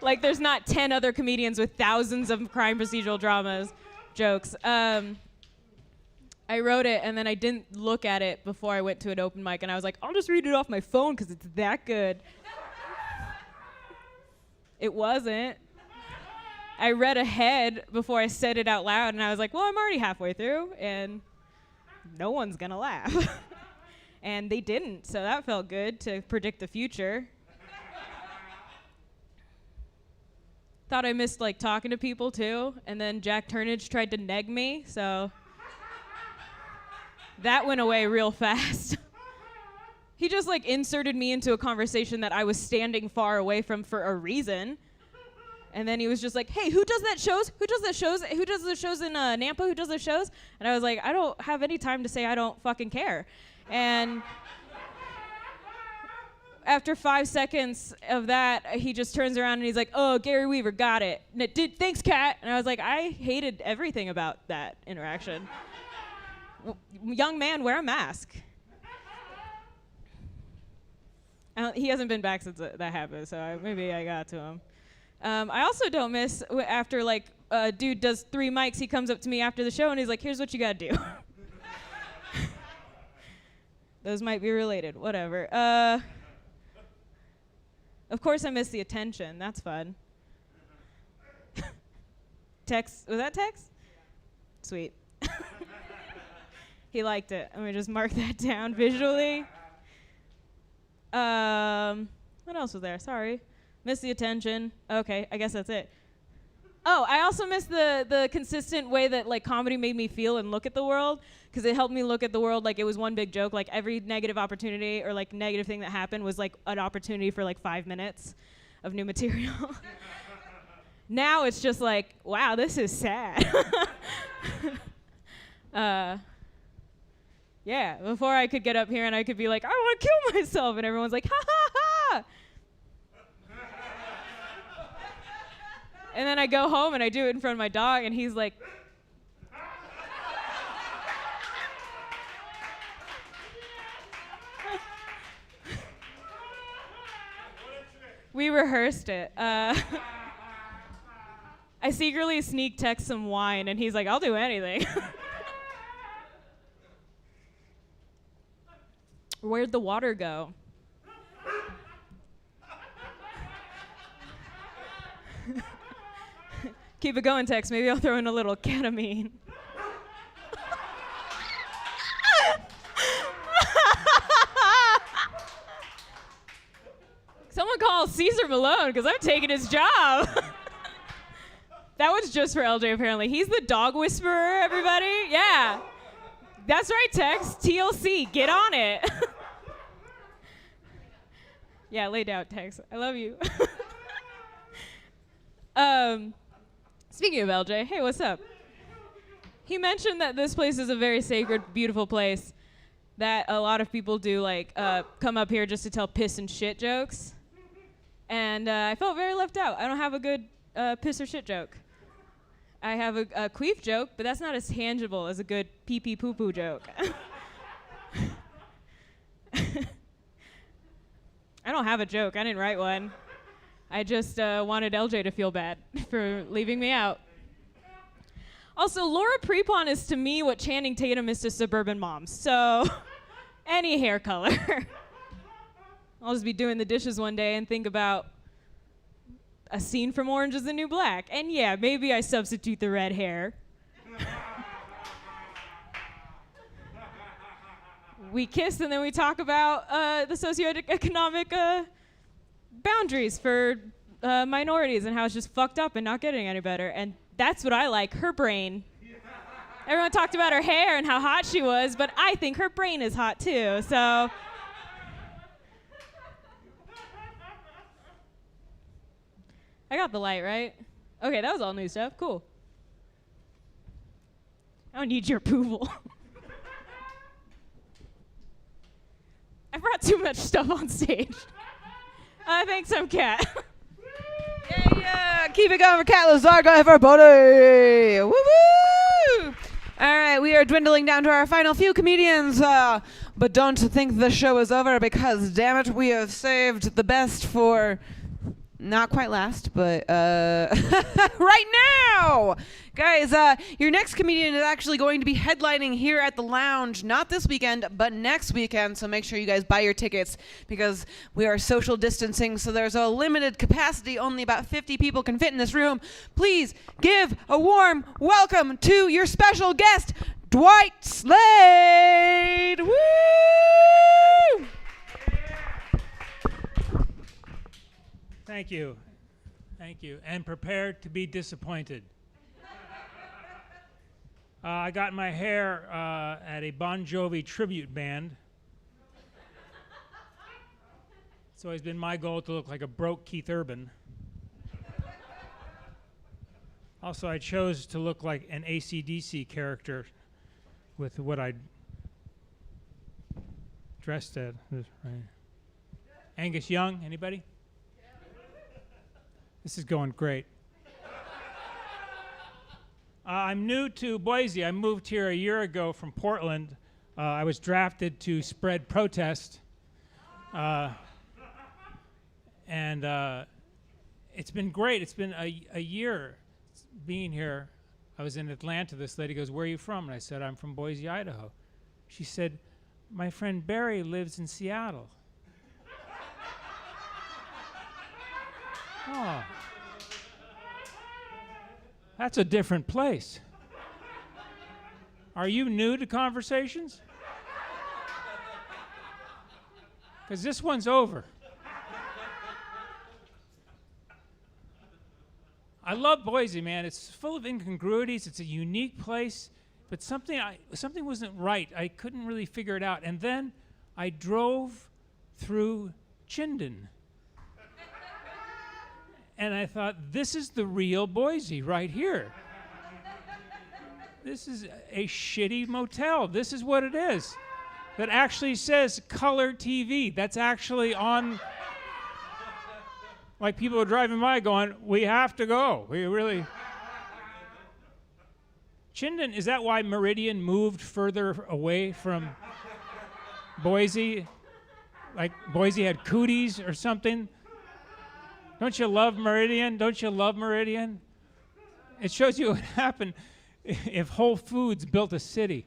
Like there's not 10 other comedians with thousands of crime procedural dramas jokes. I wrote it and then I didn't look at it before I went to an open mic and I was like, I'll just read it off my phone because it's that good. It wasn't. I read ahead before I said it out loud and I was like, well, I'm already halfway through and no one's gonna laugh. And they didn't, so that felt good to predict the future. Thought I missed like talking to people too, and then Jack Turnage tried to neg me, so that went away real fast. He just like inserted me into a conversation that I was standing far away from for a reason. And then he was just like, hey, who does that shows? Who does the shows? Who does the shows in Nampa? Who does those shows? And I was like, I don't have any time to say I don't fucking care. And after 5 seconds of that, he just turns around and he's like, oh, Gary Weaver, got it. Thanks, Kat. And I was like, I hated everything about that interaction. Young man, wear a mask. He hasn't been back since that happened, so maybe I got to him. I also don't miss after like a dude does 3 mics, he comes up to me after the show and he's like, here's what you gotta do. Those might be related, whatever. Of course I miss the attention, that's fun. Text, was that text? Sweet. He liked it. Let me just mark that down visually. What else was there? Sorry. Miss the attention. Okay, I guess that's it. Oh, I also miss the consistent way that like comedy made me feel and look at the world, because it helped me look at the world like it was one big joke. Like every negative opportunity or like negative thing that happened was like an opportunity for like 5 minutes of new material. Now it's just like, wow, this is sad. Yeah, before I could get up here and I could be like, I want to kill myself, and everyone's like, ha ha ha. And then I go home and I do it in front of my dog, and he's like, we rehearsed it. I secretly sneak text some wine, and he's like, I'll do anything. Where'd the water go? Keep it going, Tex. Maybe I'll throw in a little ketamine. Someone call Caesar Malone, because I'm taking his job. That was just for LJ, apparently. He's the dog whisperer, everybody. Yeah. That's right, Tex. TLC. Get on it. Yeah, laid out text. I love you. Speaking of LJ, hey, what's up? He mentioned that this place is a very sacred, beautiful place, that a lot of people do, like, come up here just to tell piss and shit jokes. And I felt very left out. I don't have a good piss or shit joke. I have a queef joke, but that's not as tangible as a good pee-pee poo-poo joke. I don't have a joke. I didn't write one. I just wanted LJ to feel bad for leaving me out. Also, Laura Prepon is to me what Channing Tatum is to suburban moms. So, any hair color. I'll just be doing the dishes one day and think about a scene from Orange is the New Black. And yeah, maybe I substitute the red hair. We kiss and then we talk about the socioeconomic boundaries for minorities and how it's just fucked up and not getting any better. And that's what I like, her brain. Everyone talked about her hair and how hot she was, but I think her brain is hot too, so. I got the light, right? Okay, that was all new stuff, cool. I don't need your approval. I brought too much stuff on stage. Thanks, I'm Kat. Yeah, keep it going for Kat Lazarga, everybody. Woo woo! All right, we are dwindling down to our final few comedians, but don't think the show is over because, damn it, we have saved the best for not quite last, but right now. Guys, your next comedian is actually going to be headlining here at the Lounge, not this weekend, but next weekend, so make sure you guys buy your tickets because we are social distancing, so there's a limited capacity. Only about 50 people can fit in this room. Please give a warm welcome to your special guest, Dwight Slade. Woo! Thank you. Thank you. And prepare to be disappointed. I got my hair at a Bon Jovi tribute band. It's always been my goal to look like a broke Keith Urban. Also, I chose to look like an AC/DC character with what I dressed at. Right. Angus Young, anybody? This is going great. I'm new to Boise. I moved here a year ago from Portland. I was drafted to spread protest. And it's been great. It's been a year being here. I was in Atlanta. This lady goes, "Where are you from?" And I said, "I'm from Boise, Idaho." She said, "My friend Barry lives in Seattle." Oh. That's a different place. Are you new to conversations? Because this one's over. I love Boise, man. It's full of incongruities. It's a unique place, but something wasn't right. I couldn't really figure it out. And then I drove through Chinden. And I thought, this is the real Boise right here. This is a shitty motel. This is what it is. That actually says color TV. That's actually on. Like people are driving by going, we have to go. We really. Chinden, is that why Meridian moved further away from Boise? Like Boise had cooties or something? Don't you love Meridian? Don't you love Meridian? It shows you what happened if Whole Foods built a city.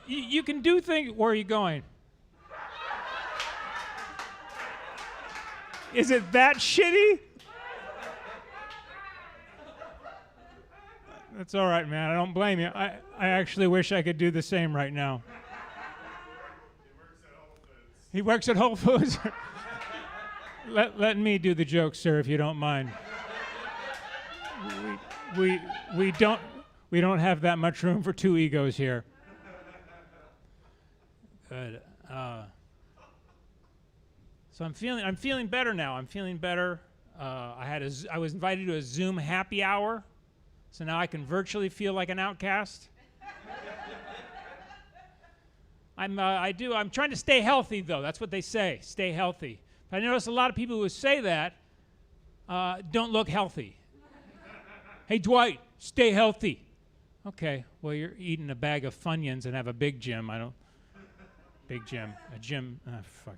You can do things. Where are you going? Is it that shitty? That's all right, man. I don't blame you. I actually wish I could do the same right now. He works at Whole Foods. Let me do the joke, sir, if you don't mind. We don't have that much room for two egos here. Good. So I'm feeling better now. I'm feeling better. I was invited to a Zoom happy hour, so now I can virtually feel like an outcast. I'm trying to stay healthy, though. That's what they say. Stay healthy. But I notice a lot of people who say that don't look healthy. Hey, Dwight, stay healthy. Okay, well, you're eating a bag of Funyuns and have a big gym. Big gym. A gym. Fuck.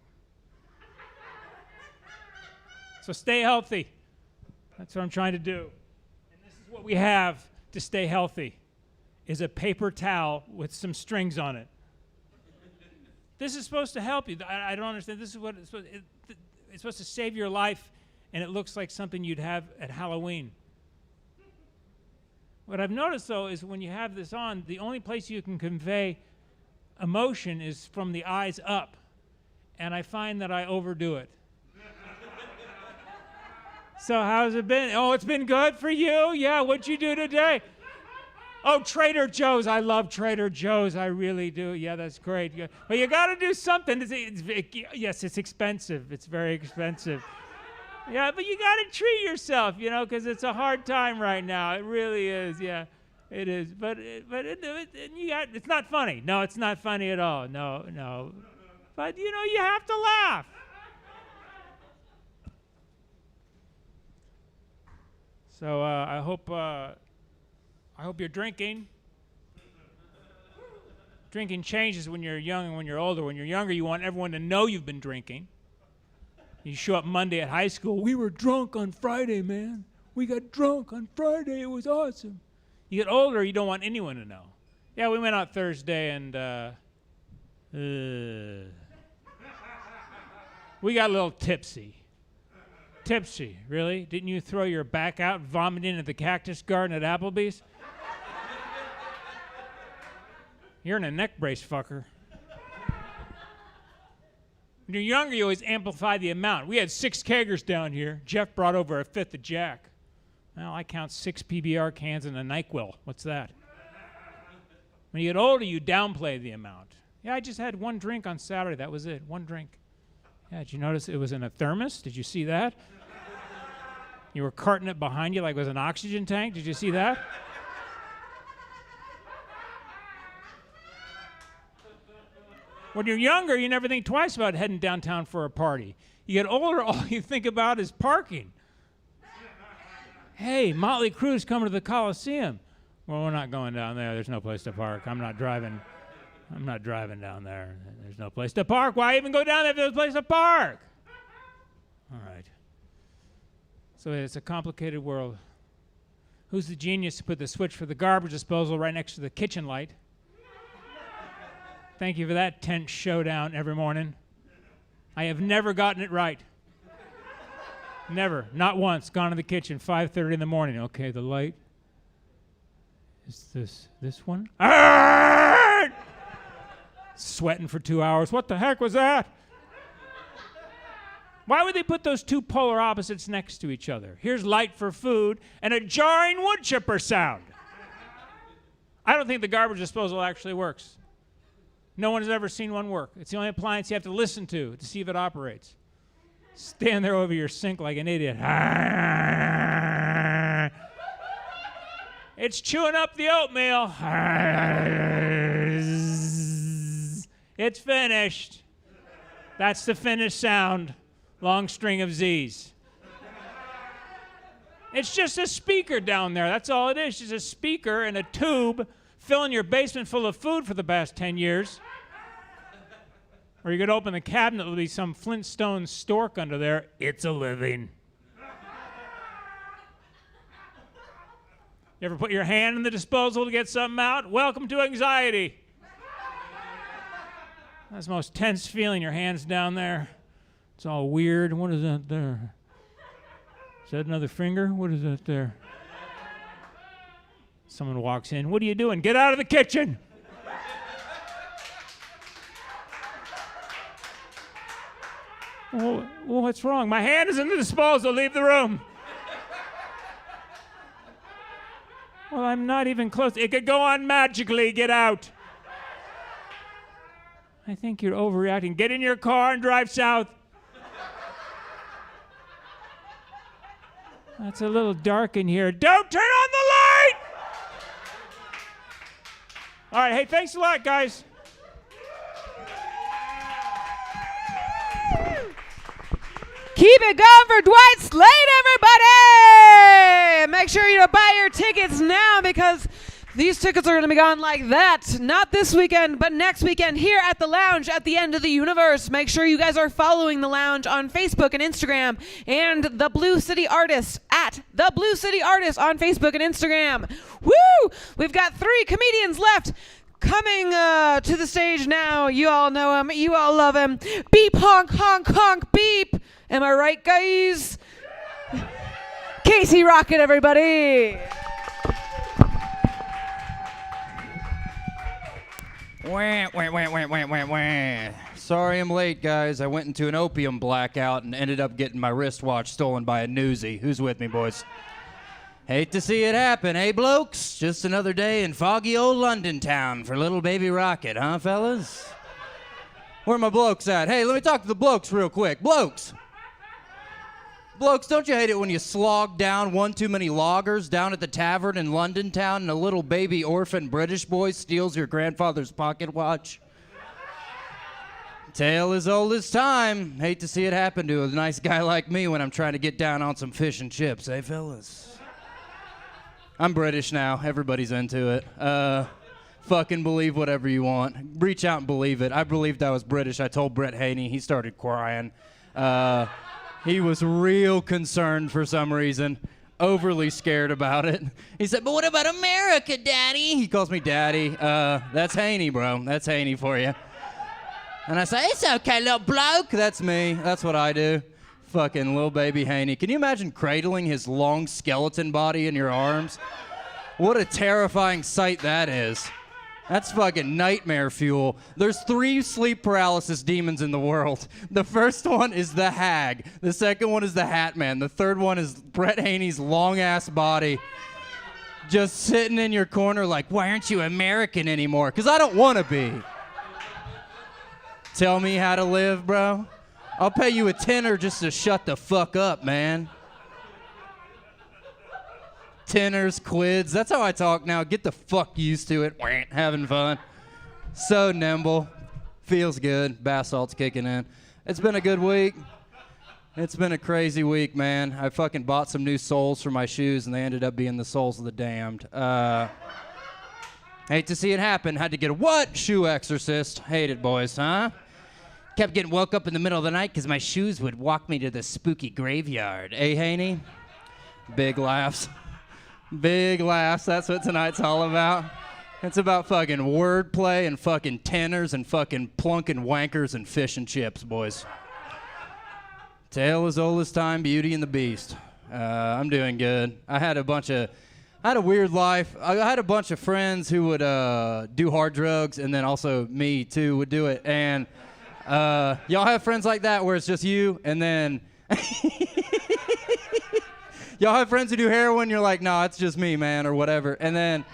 So stay healthy. That's what I'm trying to do. And this is what we have to stay healthy, is a paper towel with some strings on it. This is supposed to help you. I don't understand. This is what it's supposed to save your life, and it looks like something you'd have at Halloween. What I've noticed, though, is when you have this on, the only place you can convey emotion is from the eyes up, and I find that I overdo it. So how's it been? Oh, it's been good for you? Yeah, what'd you do today? Oh, Trader Joe's. I love Trader Joe's. I really do. Yeah, that's great. Yeah. Well, you got to do something. Yes, it's expensive. It's very expensive. Yeah, but you got to treat yourself, because it's a hard time right now. It really is. Yeah, it is. But it's not funny. No, it's not funny at all. No. But, you have to laugh. So I hope you're drinking. Drinking changes when you're young and when you're older. When you're younger, you want everyone to know you've been drinking. You show up Monday at high school. We were drunk on Friday, man. We got drunk on Friday. It was awesome. You get older, you don't want anyone to know. Yeah, we went out Thursday and we got a little tipsy. Tipsy, really? Didn't you throw your back out vomiting at the Cactus Garden at Applebee's? You're in a neck brace, fucker. When you're younger, you always amplify the amount. We had 6 kegers down here. Jeff brought over a 5th of Jack. Well, I count 6 PBR cans and a NyQuil. What's that? When you get older, you downplay the amount. Yeah, I just had 1 drink on Saturday. That was it. 1 drink. Yeah, did you notice it was in a thermos? Did you see that? You were carting it behind you like it was an oxygen tank. Did you see that? When you're younger, you never think twice about heading downtown for a party. You get older, all you think about is parking. Hey, Motley Crue's coming to the Coliseum. Well, we're not going down there. There's no place to park. I'm not driving down there. There's no place to park. Why even go down there if there's a place to park? All right. So it's a complicated world. Who's the genius to put the switch for the garbage disposal right next to the kitchen light? Thank you for that tense showdown every morning. I have never gotten it right. Never. Not once. Gone to the kitchen, 5:30 in the morning. Okay, the light. Is this one? Sweating for 2 hours. What the heck was that? Why would they put those 2 polar opposites next to each other? Here's light for food and a jarring wood chipper sound. I don't think the garbage disposal actually works. No one has ever seen one work. It's the only appliance you have to listen to see if it operates. Stand there over your sink like an idiot. It's chewing up the oatmeal. It's finished. That's the finished sound. Long string of Z's. It's just a speaker down there. That's all it is. Just a speaker and a tube filling your basement full of food for the past 10 years. Or you could open the cabinet, there'll be some Flintstone stork under there. It's a living. You ever put your hand in the disposal to get something out? Welcome to anxiety. That's the most tense feeling, your hand's down there. It's all weird. What is that there? Is that another finger? What is that there? Someone walks in. What are you doing? Get out of the kitchen. Well, what's wrong? My hand is in the disposal. Leave the room. Well, I'm not even close. It could go on magically. Get out. I think you're overreacting. Get in your car and drive south. That's a little dark in here. Don't turn on the light! All right, hey, thanks a lot, guys. Keep it going for Dwight Slade, everybody! Make sure you buy your tickets now because these tickets are going to be gone like that. Not this weekend, but next weekend here at the Lounge at the End of the Universe. Make sure you guys are following the Lounge on Facebook and Instagram and the Blue City Artists at the Blue City Artists on Facebook and Instagram. Woo! We've got 3 comedians left. Coming to the stage now, you all know him, you all love him. Beep, honk, honk, honk, beep. Am I right, guys? Casey Rocket, everybody. Wah, wah, wah, wah, wah, wah, wah. Sorry I'm late, guys. I went into an opium blackout and ended up getting my wristwatch stolen by a newsie. Who's with me, boys? Hate to see it happen, eh, blokes? Just another day in foggy old London town for little baby Rocket, huh, fellas? Where my blokes at? Hey, let me talk to the blokes real quick. Blokes! Blokes, don't you hate it when you slog down one too many loggers down at the tavern in London town and a little baby orphan British boy steals your grandfather's pocket watch? Tale as old as time. Hate to see it happen to a nice guy like me when I'm trying to get down on some fish and chips, eh, fellas? I'm British now. Everybody's into it. Fucking believe whatever you want. Reach out and believe it. I believed I was British. I told Brett Haney. He started crying. He was real concerned for some reason. Overly scared about it. He said, but what about America, Daddy? He calls me Daddy. That's Haney, bro. That's Haney for you. And I say, it's okay, little bloke. That's me. That's what I do. Fucking little baby Haney. Can you imagine cradling his long skeleton body in your arms? What a terrifying sight that is. That's fucking nightmare fuel. There's 3 sleep paralysis demons in the world. The first one is the Hag. The second one is the Hat Man. The third one is Brett Haney's long-ass body just sitting in your corner like, why aren't you American anymore? Because I don't want to be. Tell me how to live, bro. I'll pay you a tenner just to shut the fuck up, man. Tenners, quids, that's how I talk now. Get the fuck used to it. Having fun. So nimble. Feels good. Bath salt's kicking in. It's been a good week. It's been a crazy week, man. I fucking bought some new soles for my shoes, and they ended up being the soles of the damned. Hate to see it happen. Had to get a what? Shoe exorcist. Hate it, boys, huh? Kept getting woke up in the middle of the night because my shoes would walk me to the spooky graveyard. Eh, Haney? Big laughs. Big laughs. That's what tonight's all about. It's about fucking wordplay and fucking tenors and fucking plunking wankers and fish and chips, boys. Tale as old as time, Beauty and the Beast. I'm doing good. I had a weird life. I had a bunch of friends who would do hard drugs, and then also me too would do it. And y'all have friends like that where it's just you, and then y'all have friends who do heroin, you're like, nah, it's just me, man, or whatever. And then,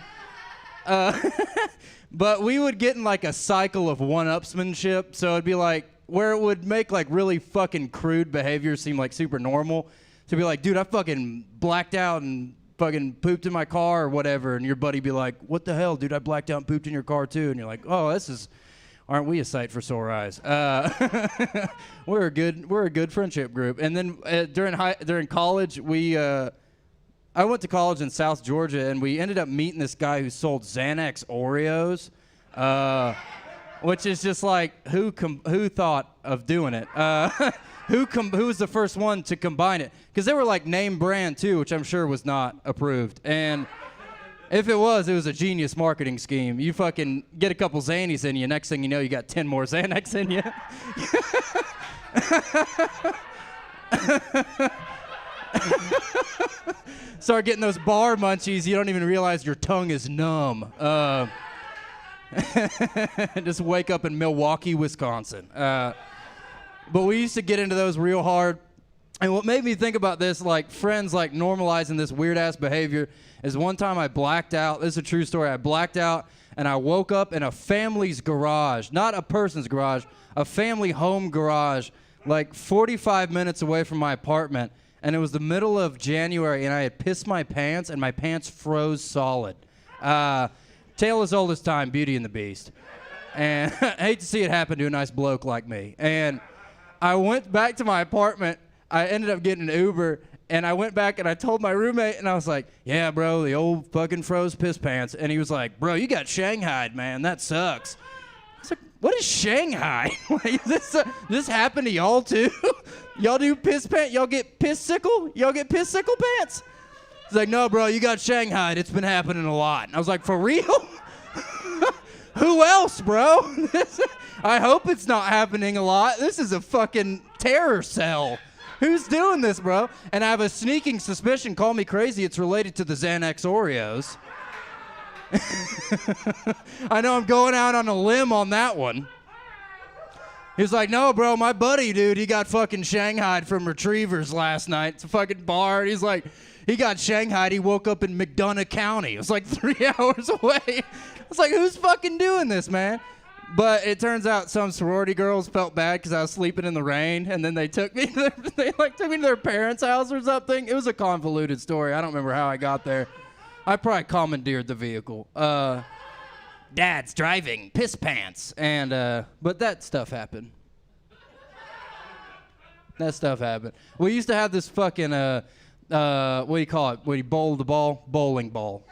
but we would get in like a cycle of one-upsmanship. So it'd be like, where it would make like really fucking crude behavior seem like super normal. To be like, dude, I fucking blacked out and fucking pooped in my car or whatever. And your buddy be like, what the hell, dude, I blacked out and pooped in your car too. And you're like, oh, aren't we a sight for sore eyes? We're a good friendship group. And then during college, I went to college in South Georgia, and we ended up meeting this guy who sold Xanax Oreos, which is just like who thought of doing it? Who was the first one to combine it? Because they were like name brand too, which I'm sure was not approved. And if it was a genius marketing scheme. You fucking get a couple Xannies in you, next thing you know, you got 10 more Xanax in you. Start getting those bar munchies, you don't even realize your tongue is numb. Just wake up in Milwaukee, Wisconsin. But we used to get into those real hard. And what made me think about this, like friends like normalizing this weird ass behavior, is one time I blacked out. This is a true story. I blacked out and I woke up in a family's garage, not a person's garage, a family home garage, like 45 minutes away from my apartment. And it was the middle of January, and I had pissed my pants, and my pants froze solid. Tale as old as time, Beauty and the Beast. And I hate to see it happen to a nice bloke like me. And I went back to my apartment. I ended up getting an Uber, and I went back and I told my roommate, and I was like, yeah, bro, the old fucking froze piss pants. And he was like, bro, you got Shanghaied, man. That sucks. I was like, what is Shanghai? Like, this happen to y'all too? Y'all do piss pants? Y'all get piss sickle? Y'all get piss sickle pants? He's like, no, bro, you got Shanghaied. It's been happening a lot. And I was like, for real? Who else, bro? I hope it's not happening a lot. This is a fucking terror cell. Who's doing this, bro? And I have a sneaking suspicion, call me crazy, it's related to the Xanax Oreos. I know I'm going out on a limb on that one. He's like, no, bro, my buddy, dude, he got fucking Shanghaied from Retrievers last night. It's a fucking bar. He's like, he got Shanghaied. He woke up in McDonough County. It was like 3 hours away. I was like, who's fucking doing this, man? But it turns out some sorority girls felt bad because I was sleeping in the rain, and then they took me to their parents' house or something. It was a convoluted story. I don't remember how I got there. I probably commandeered the vehicle. Dad's driving, piss pants, and but that stuff happened. That stuff happened. We used to have this fucking what do you call it? When you bowl the ball, bowling ball,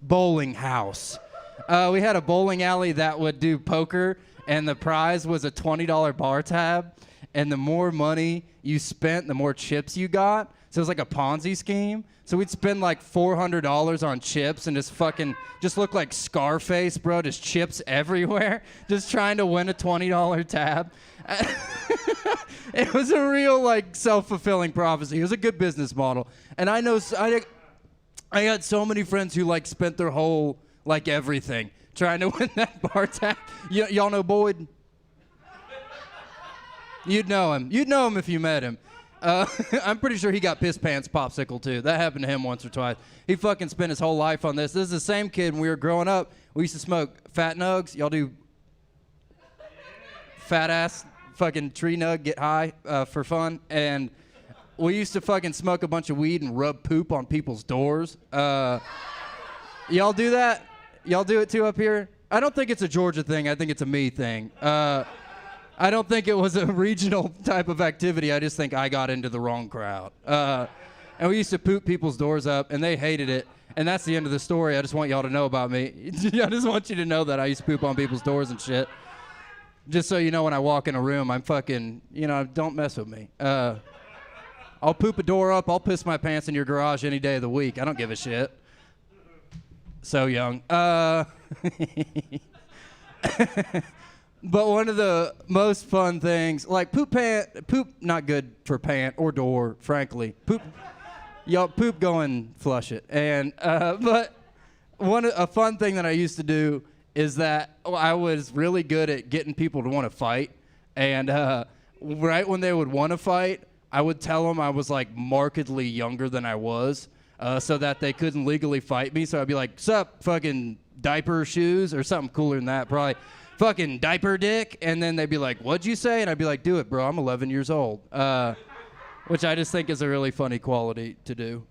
bowling house. We had a bowling alley that would do poker, and the prize was a $20 bar tab. And the more money you spent, the more chips you got. So it was like a Ponzi scheme. So we'd spend like $400 on chips and just look like Scarface, bro. Just chips everywhere. Just trying to win a $20 tab. It was a real like self-fulfilling prophecy. It was a good business model. And I know I had so many friends who like spent their whole like everything trying to win that bar tab. Y'all know Boyd? You'd know him. You'd know him if you met him. I'm pretty sure he got piss pants popsicle too. That happened to him once or twice. He fucking spent his whole life on this. This is the same kid when we were growing up. We used to smoke fat nugs. Y'all do fat ass fucking tree nug, get high for fun. And we used to fucking smoke a bunch of weed and rub poop on people's doors. Y'all do that? Y'all do it too up here? I don't think it's a Georgia thing. I think it's a me thing. I don't think it was a regional type of activity. I just think I got into the wrong crowd. And we used to poop people's doors up, and they hated it. And that's the end of the story. I just want y'all to know about me. I just want you to know that I used to poop on people's doors and shit. Just so you know, when I walk in a room, I'm fucking, don't mess with me. I'll poop a door up. I'll piss my pants in your garage any day of the week. I don't give a shit. So young. But one of the most fun things, like poop not good for pant or door, frankly. Poop, go and flush it. And but a fun thing that I used to do is that I was really good at getting people to want to fight. And right when they would want to fight, I would tell them I was like markedly younger than I was, so that they couldn't legally fight me. So I'd be like, "Sup, fucking diaper shoes," or something cooler than that, probably. Fucking diaper dick. And then they'd be like, "What'd you say?" And I'd be like, "Do it, bro. I'm 11 years old." Which I just think is a really funny quality to do.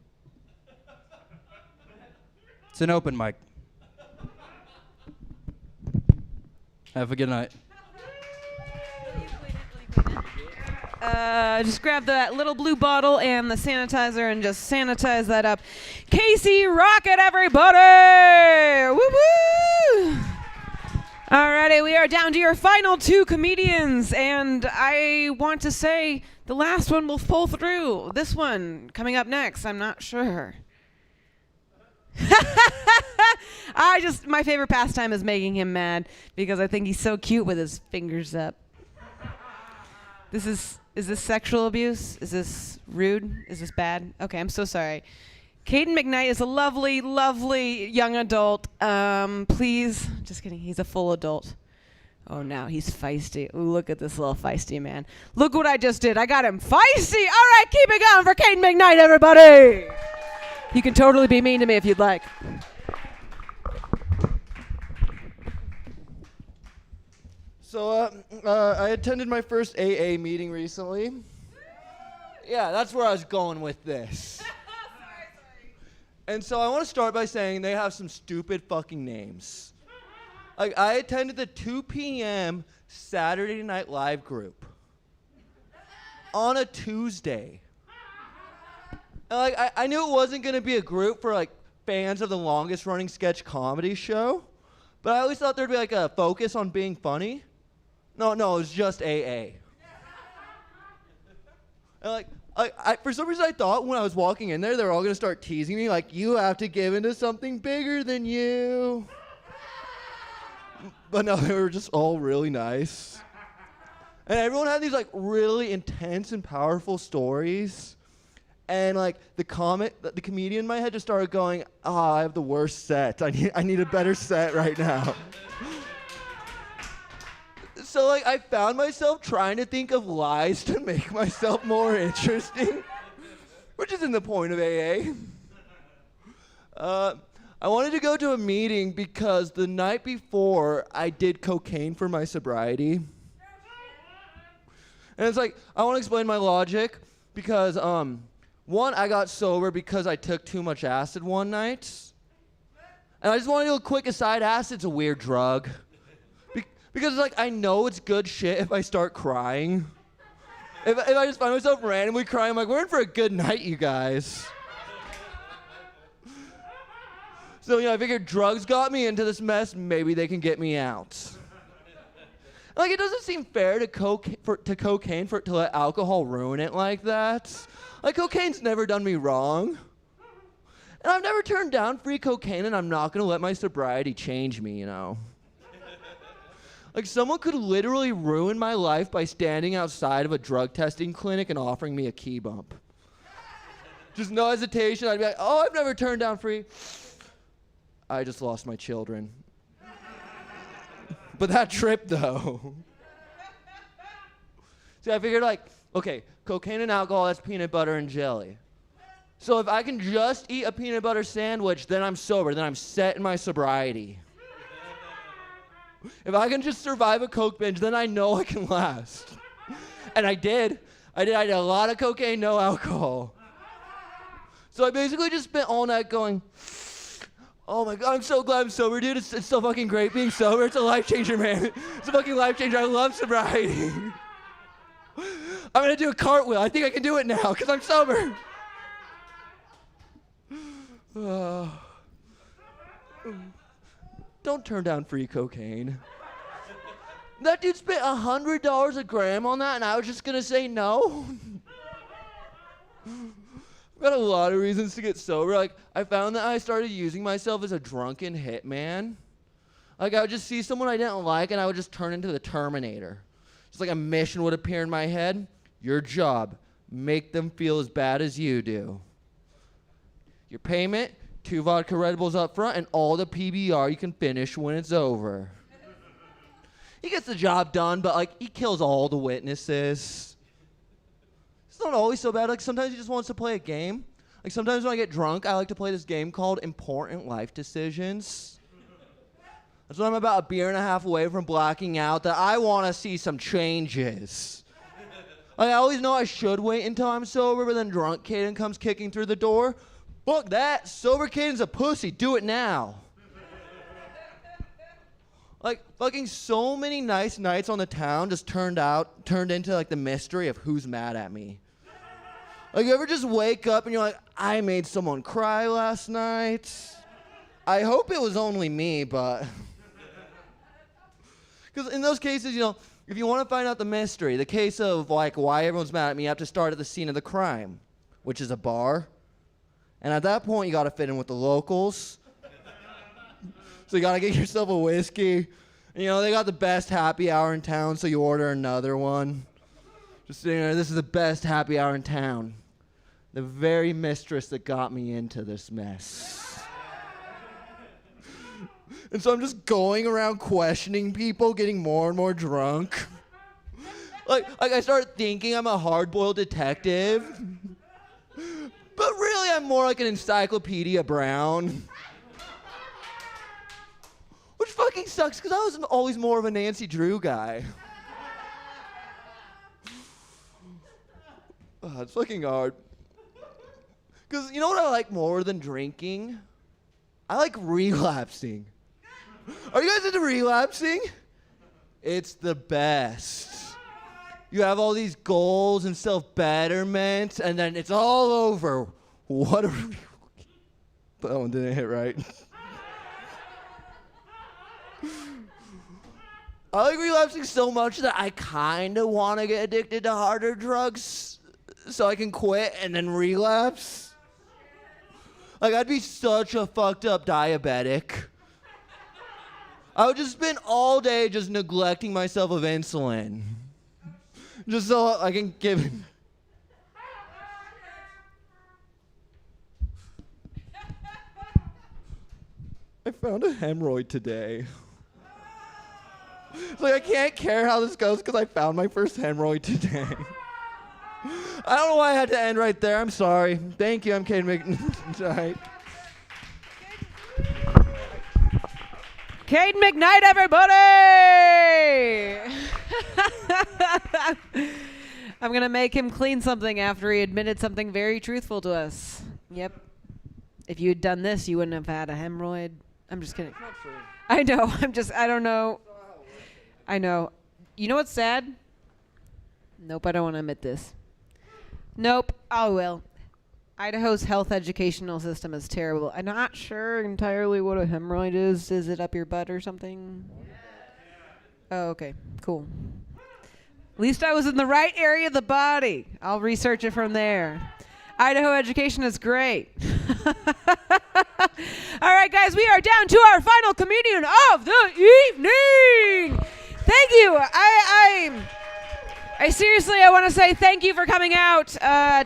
It's an open mic. Have a good night. Just grab that little blue bottle and the sanitizer and just sanitize that up. Casey Rocket, everybody! Woo-woo! Alrighty, we are down to your final two comedians, and I want to say the last one will pull through. This one coming up next, I'm not sure. My favorite pastime is making him mad because I think he's so cute with his fingers up. Is this sexual abuse? Is this rude? Is this bad? Okay, I'm so sorry. Caden McKnight is a lovely, lovely young adult. Please, just kidding, he's a full adult. Oh, now he's feisty. Ooh, look at this little feisty man. Look what I just did. I got him feisty. All right, keep it going for Caden McKnight, everybody. You can totally be mean to me if you'd like. So I attended my first AA meeting recently. Yeah, that's where I was going with this. And so I want to start by saying they have some stupid fucking names. Like, I attended the 2 p.m. Saturday Night Live group on a Tuesday. And like, I knew it wasn't going to be a group for like fans of the longest running sketch comedy show, but I always thought there'd be like a focus on being funny. No, it was just AA. And like, for some reason I thought when I was walking in there, they were all gonna start teasing me, like, you have to give into something bigger than you. But no, they were just all really nice. And everyone had these like really intense and powerful stories. And like the comedian in my head just started going, I have the worst set. I need a better set right now. So like I found myself trying to think of lies to make myself more interesting, which isn't the point of AA. I wanted to go to a meeting because the night before I did cocaine for my sobriety. And it's like, I want to explain my logic because one, I got sober because I took too much acid one night. And I just want to do a quick aside, acid's a weird drug. Because like I know it's good shit if I start crying. If I just find myself randomly crying, I'm like, we're in for a good night, you guys. So, I figured drugs got me into this mess, maybe they can get me out. Like, it doesn't seem fair to cocaine for it to let alcohol ruin it like that. Like, cocaine's never done me wrong. And I've never turned down free cocaine, and I'm not gonna let my sobriety change me, Like, someone could literally ruin my life by standing outside of a drug testing clinic and offering me a key bump. Just no hesitation, I'd be like, oh, I've never turned down free. I just lost my children. But that trip, though. See, I figured, like, okay, cocaine and alcohol, that's peanut butter and jelly. So if I can just eat a peanut butter sandwich, then I'm sober, then I'm set in my sobriety. If I can just survive a coke binge, then I know I can last. And I did. I did a lot of cocaine, no alcohol. So I basically just spent all night going, oh my God, I'm so glad I'm sober, dude. It's so fucking great being sober. It's a life changer, man. It's a fucking life changer. I love sobriety. I'm gonna do a cartwheel. I think I can do it now because I'm sober. Don't turn down free cocaine. That dude spent $100 a gram on that, and I was just gonna say no. I've got a lot of reasons to get sober. Like, I found that I started using myself as a drunken hitman. Like, I would just see someone I didn't like, and I would just turn into the Terminator. Just like a mission would appear in my head. Your job, make them feel as bad as you do. Your payment, 2 vodka Red Bulls up front, and all the PBR you can finish when it's over. He gets the job done, but like he kills all the witnesses. It's not always so bad. Like sometimes he just wants to play a game. Like sometimes when I get drunk, I like to play this game called Important Life Decisions. That's when I'm about a beer and a half away from blacking out that I want to see some changes. Like I always know I should wait until I'm sober, but then drunk Caden comes kicking through the door. Fuck that. Sober Caden's a pussy. Do it now. Like, fucking so many nice nights on the town just turned into, like, the mystery of who's mad at me. Like, you ever just wake up and you're like, I made someone cry last night? I hope it was only me, but... Because in those cases, if you want to find out the mystery, the case of, like, why everyone's mad at me, you have to start at the scene of the crime, which is a bar. And at that point, you got to fit in with the locals. So you got to get yourself a whiskey. And, they got the best happy hour in town, so you order another one. Just sitting there, this is the best happy hour in town. The very mistress that got me into this mess. And so I'm just going around questioning people, getting more and more drunk. Like I start thinking I'm a hard-boiled detective. But really, I'm more like an Encyclopedia Brown. Which fucking sucks because I was always more of a Nancy Drew guy. It's fucking hard. Because you know what I like more than drinking? I like relapsing. Are you guys into relapsing? It's the best. You have all these goals and self-betterment, and then it's all over. What a... That one didn't hit right. I like relapsing so much that I kind of want to get addicted to harder drugs so I can quit and then relapse. Like, I'd be such a fucked up diabetic. I would just spend all day just neglecting myself of insulin. Just so I can give... I found a hemorrhoid today. Like, I can't care how this goes because I found my first hemorrhoid today. I don't know why I had to end right there. I'm sorry. Thank you. I'm Caden McKnight. Caden McKnight, everybody! I'm going to make him clean something after he admitted something very truthful to us. Yep. If you had done this, you wouldn't have had a hemorrhoid. I'm just kidding. I know. I don't know. I know. You know what's sad? Nope, I don't want to admit this. Nope. Oh, well. Idaho's health educational system is terrible. I'm not sure entirely what a hemorrhoid is. Is it up your butt or something? Oh, okay. Cool. At least I was in the right area of the body. I'll research it from there. Idaho education is great. All right, guys, we are down to our final comedian of the evening. Thank you. I seriously, I want to say thank you for coming out.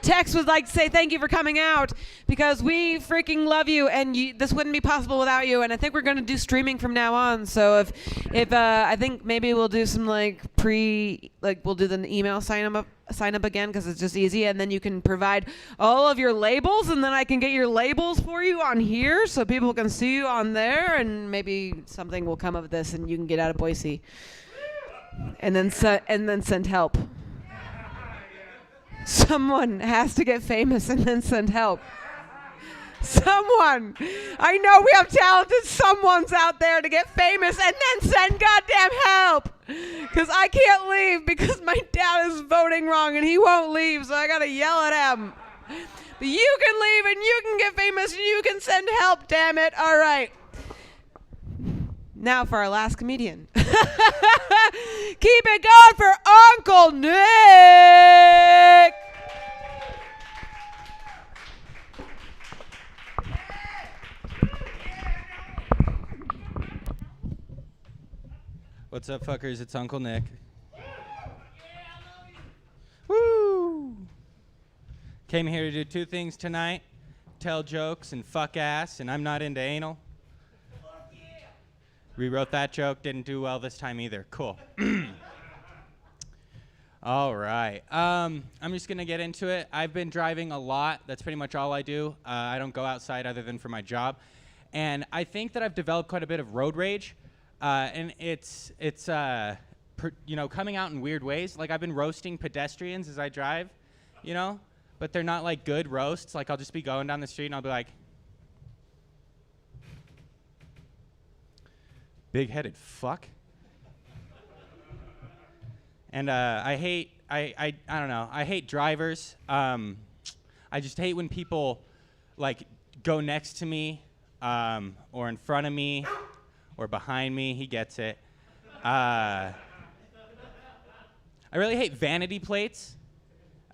Tex would like to say thank you for coming out because we freaking love you, and this wouldn't be possible without you. And I think we're going to do streaming from now on. So if I think maybe we'll do some we'll do the email sign up again because it's just easy, and then you can provide all of your labels, and then I can get your labels for you on here so people can see you on there, and maybe something will come of this, and you can get out of Boise. And then send help. Someone has to get famous and then send help. Someone. I know we have talented someones out there to get famous and then send goddamn help. Because I can't leave because my dad is voting wrong and he won't leave, so I got to yell at him. But you can leave and you can get famous and you can send help, damn it. All right. Now for our last comedian. Keep it going for Uncle Nick. What's up, fuckers? It's Uncle Nick. Woo! Came here to do two things tonight. Tell jokes and fuck ass, and I'm not into anal. Rewrote that joke, didn't do well this time either. Cool. All right. I'm just going to get into it. I've been driving a lot. That's pretty much all I do. I don't go outside other than for my job. And I think that I've developed quite a bit of road rage. And it's coming out in weird ways. Like, I've been roasting pedestrians as I drive, but they're not like good roasts. Like, I'll just be going down the street and I'll be like, big-headed fuck. And I don't know. I hate drivers. I just hate when people go next to me or in front of me or behind me. He gets it. I really hate vanity plates.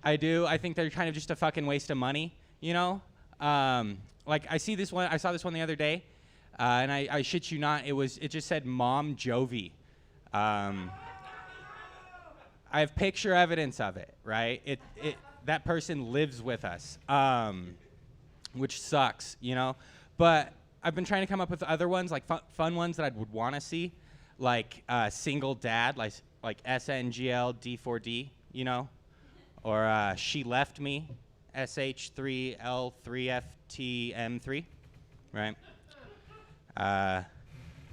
I do. I think they're kind of just a fucking waste of money, I saw this one the other day. And I shit you not, it just said Mom Jovi. I have picture evidence of it, right? That person lives with us, which sucks, But I've been trying to come up with other ones, like fun ones that I would want to see, like Single Dad, like SNGL D4D, or She Left Me, SH3L3FTM3, right?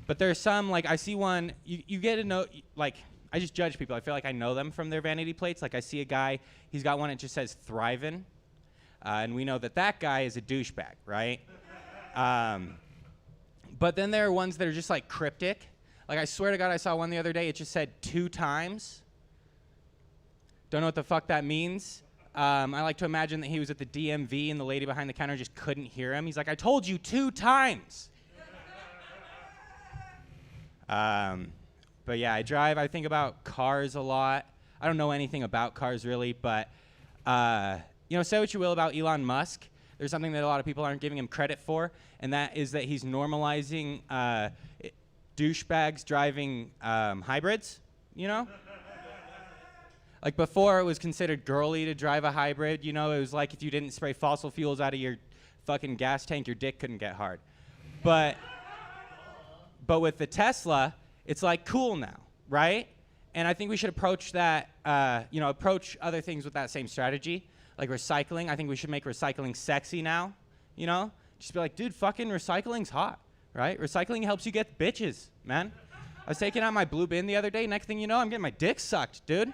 But But there's some, like, I see one, you get to know, like, I just judge people. I feel like I know them from their vanity plates. Like, I see a guy, he's got one that just says Thrivin', and we know that guy is a douchebag, right? But then there are ones that are just, like, cryptic. Like, I swear to God, I saw one the other day, it just said 2 times. Don't know what the fuck that means. I like to imagine that he was at the DMV and the lady behind the counter just couldn't hear him. He's like, I told you 2 times. But yeah, I drive. I think about cars a lot. I don't know anything about cars really, but you know, say what you will about Elon Musk. There's something that a lot of people aren't giving him credit for, and that is that he's normalizing douchebags driving hybrids. You know, like before it was considered girly to drive a hybrid. You know, it was like if you didn't spray fossil fuels out of your fucking gas tank, your dick couldn't get hard. But with the Tesla, it's like cool now, right? And I think we should approach that, approach other things with that same strategy, like recycling. I think we should make recycling sexy now, you know? Just be like, dude, fucking recycling's hot, right? Recycling helps you get bitches, man. I was taking out my blue bin the other day. Next thing you know, I'm getting my dick sucked, dude.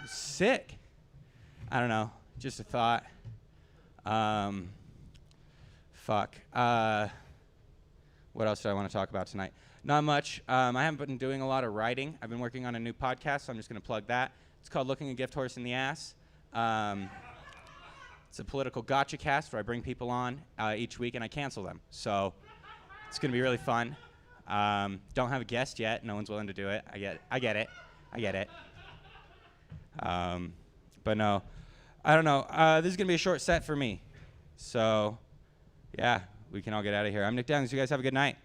Sick. I don't know. Just a thought. Fuck. What else do I want to talk about tonight? Not much. I haven't been doing a lot of writing. I've been working on a new podcast, so I'm just going to plug that. It's called Looking a Gift Horse in the Ass. It's a political gotcha cast where I bring people on each week and I cancel them. So it's going to be really fun. Don't have a guest yet. No one's willing to do it. I get it. But no, I don't know. This is going to be a short set for me. So, yeah, we can all get out of here. I'm Nick Downs. You guys have a good night.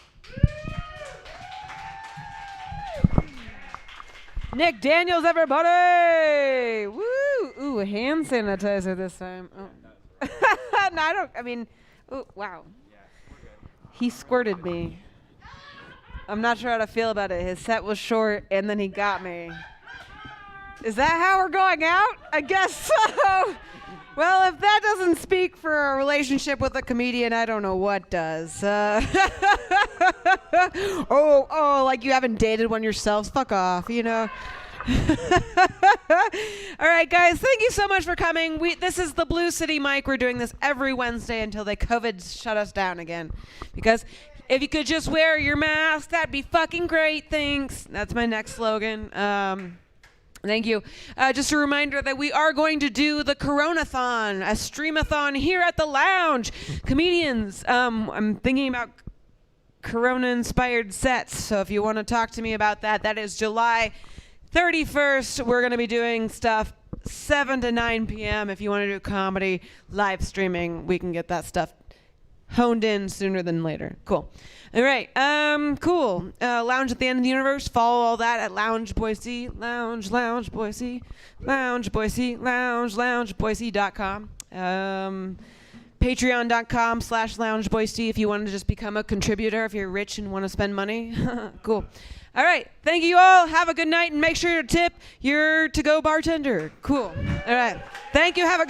Nick Daniels, everybody! Woo! Ooh, hand sanitizer this time. Oh. No, I don't. I mean, ooh, wow. He squirted me. I'm not sure how to feel about it. His set was short, and then he got me. Is that how we're going out? I guess so. Well, if that doesn't speak for a relationship with a comedian, I don't know what does. Like you haven't dated one yourselves? Fuck off, you know? All right, guys, thank you so much for coming. This is the Blue City Mic. We're doing this every Wednesday until they COVID shut us down again. Because if you could just wear your mask, that'd be fucking great. Thanks. That's my next slogan. Thank you. Just a reminder that we are going to do the Coronathon, a streamathon here at the lounge. Comedians, I'm thinking about Corona-inspired sets, so if you want to talk to me about that, that is July 31st. We're going to be doing stuff 7 to 9 p.m. If you want to do comedy, live streaming, we can get that stuff honed in sooner than later. Cool. All right. Cool. Lounge at the End of the Universe. Follow all that at Lounge Boise. Lounge Boise. Lounge Boise. Lounge Boise.com. Patreon.com/Lounge Boise if you want to just become a contributor if you're rich and want to spend money. Cool. All right. Thank you all. Have a good night and make sure to tip your to-go bartender. Cool. All right. Thank you. Have a good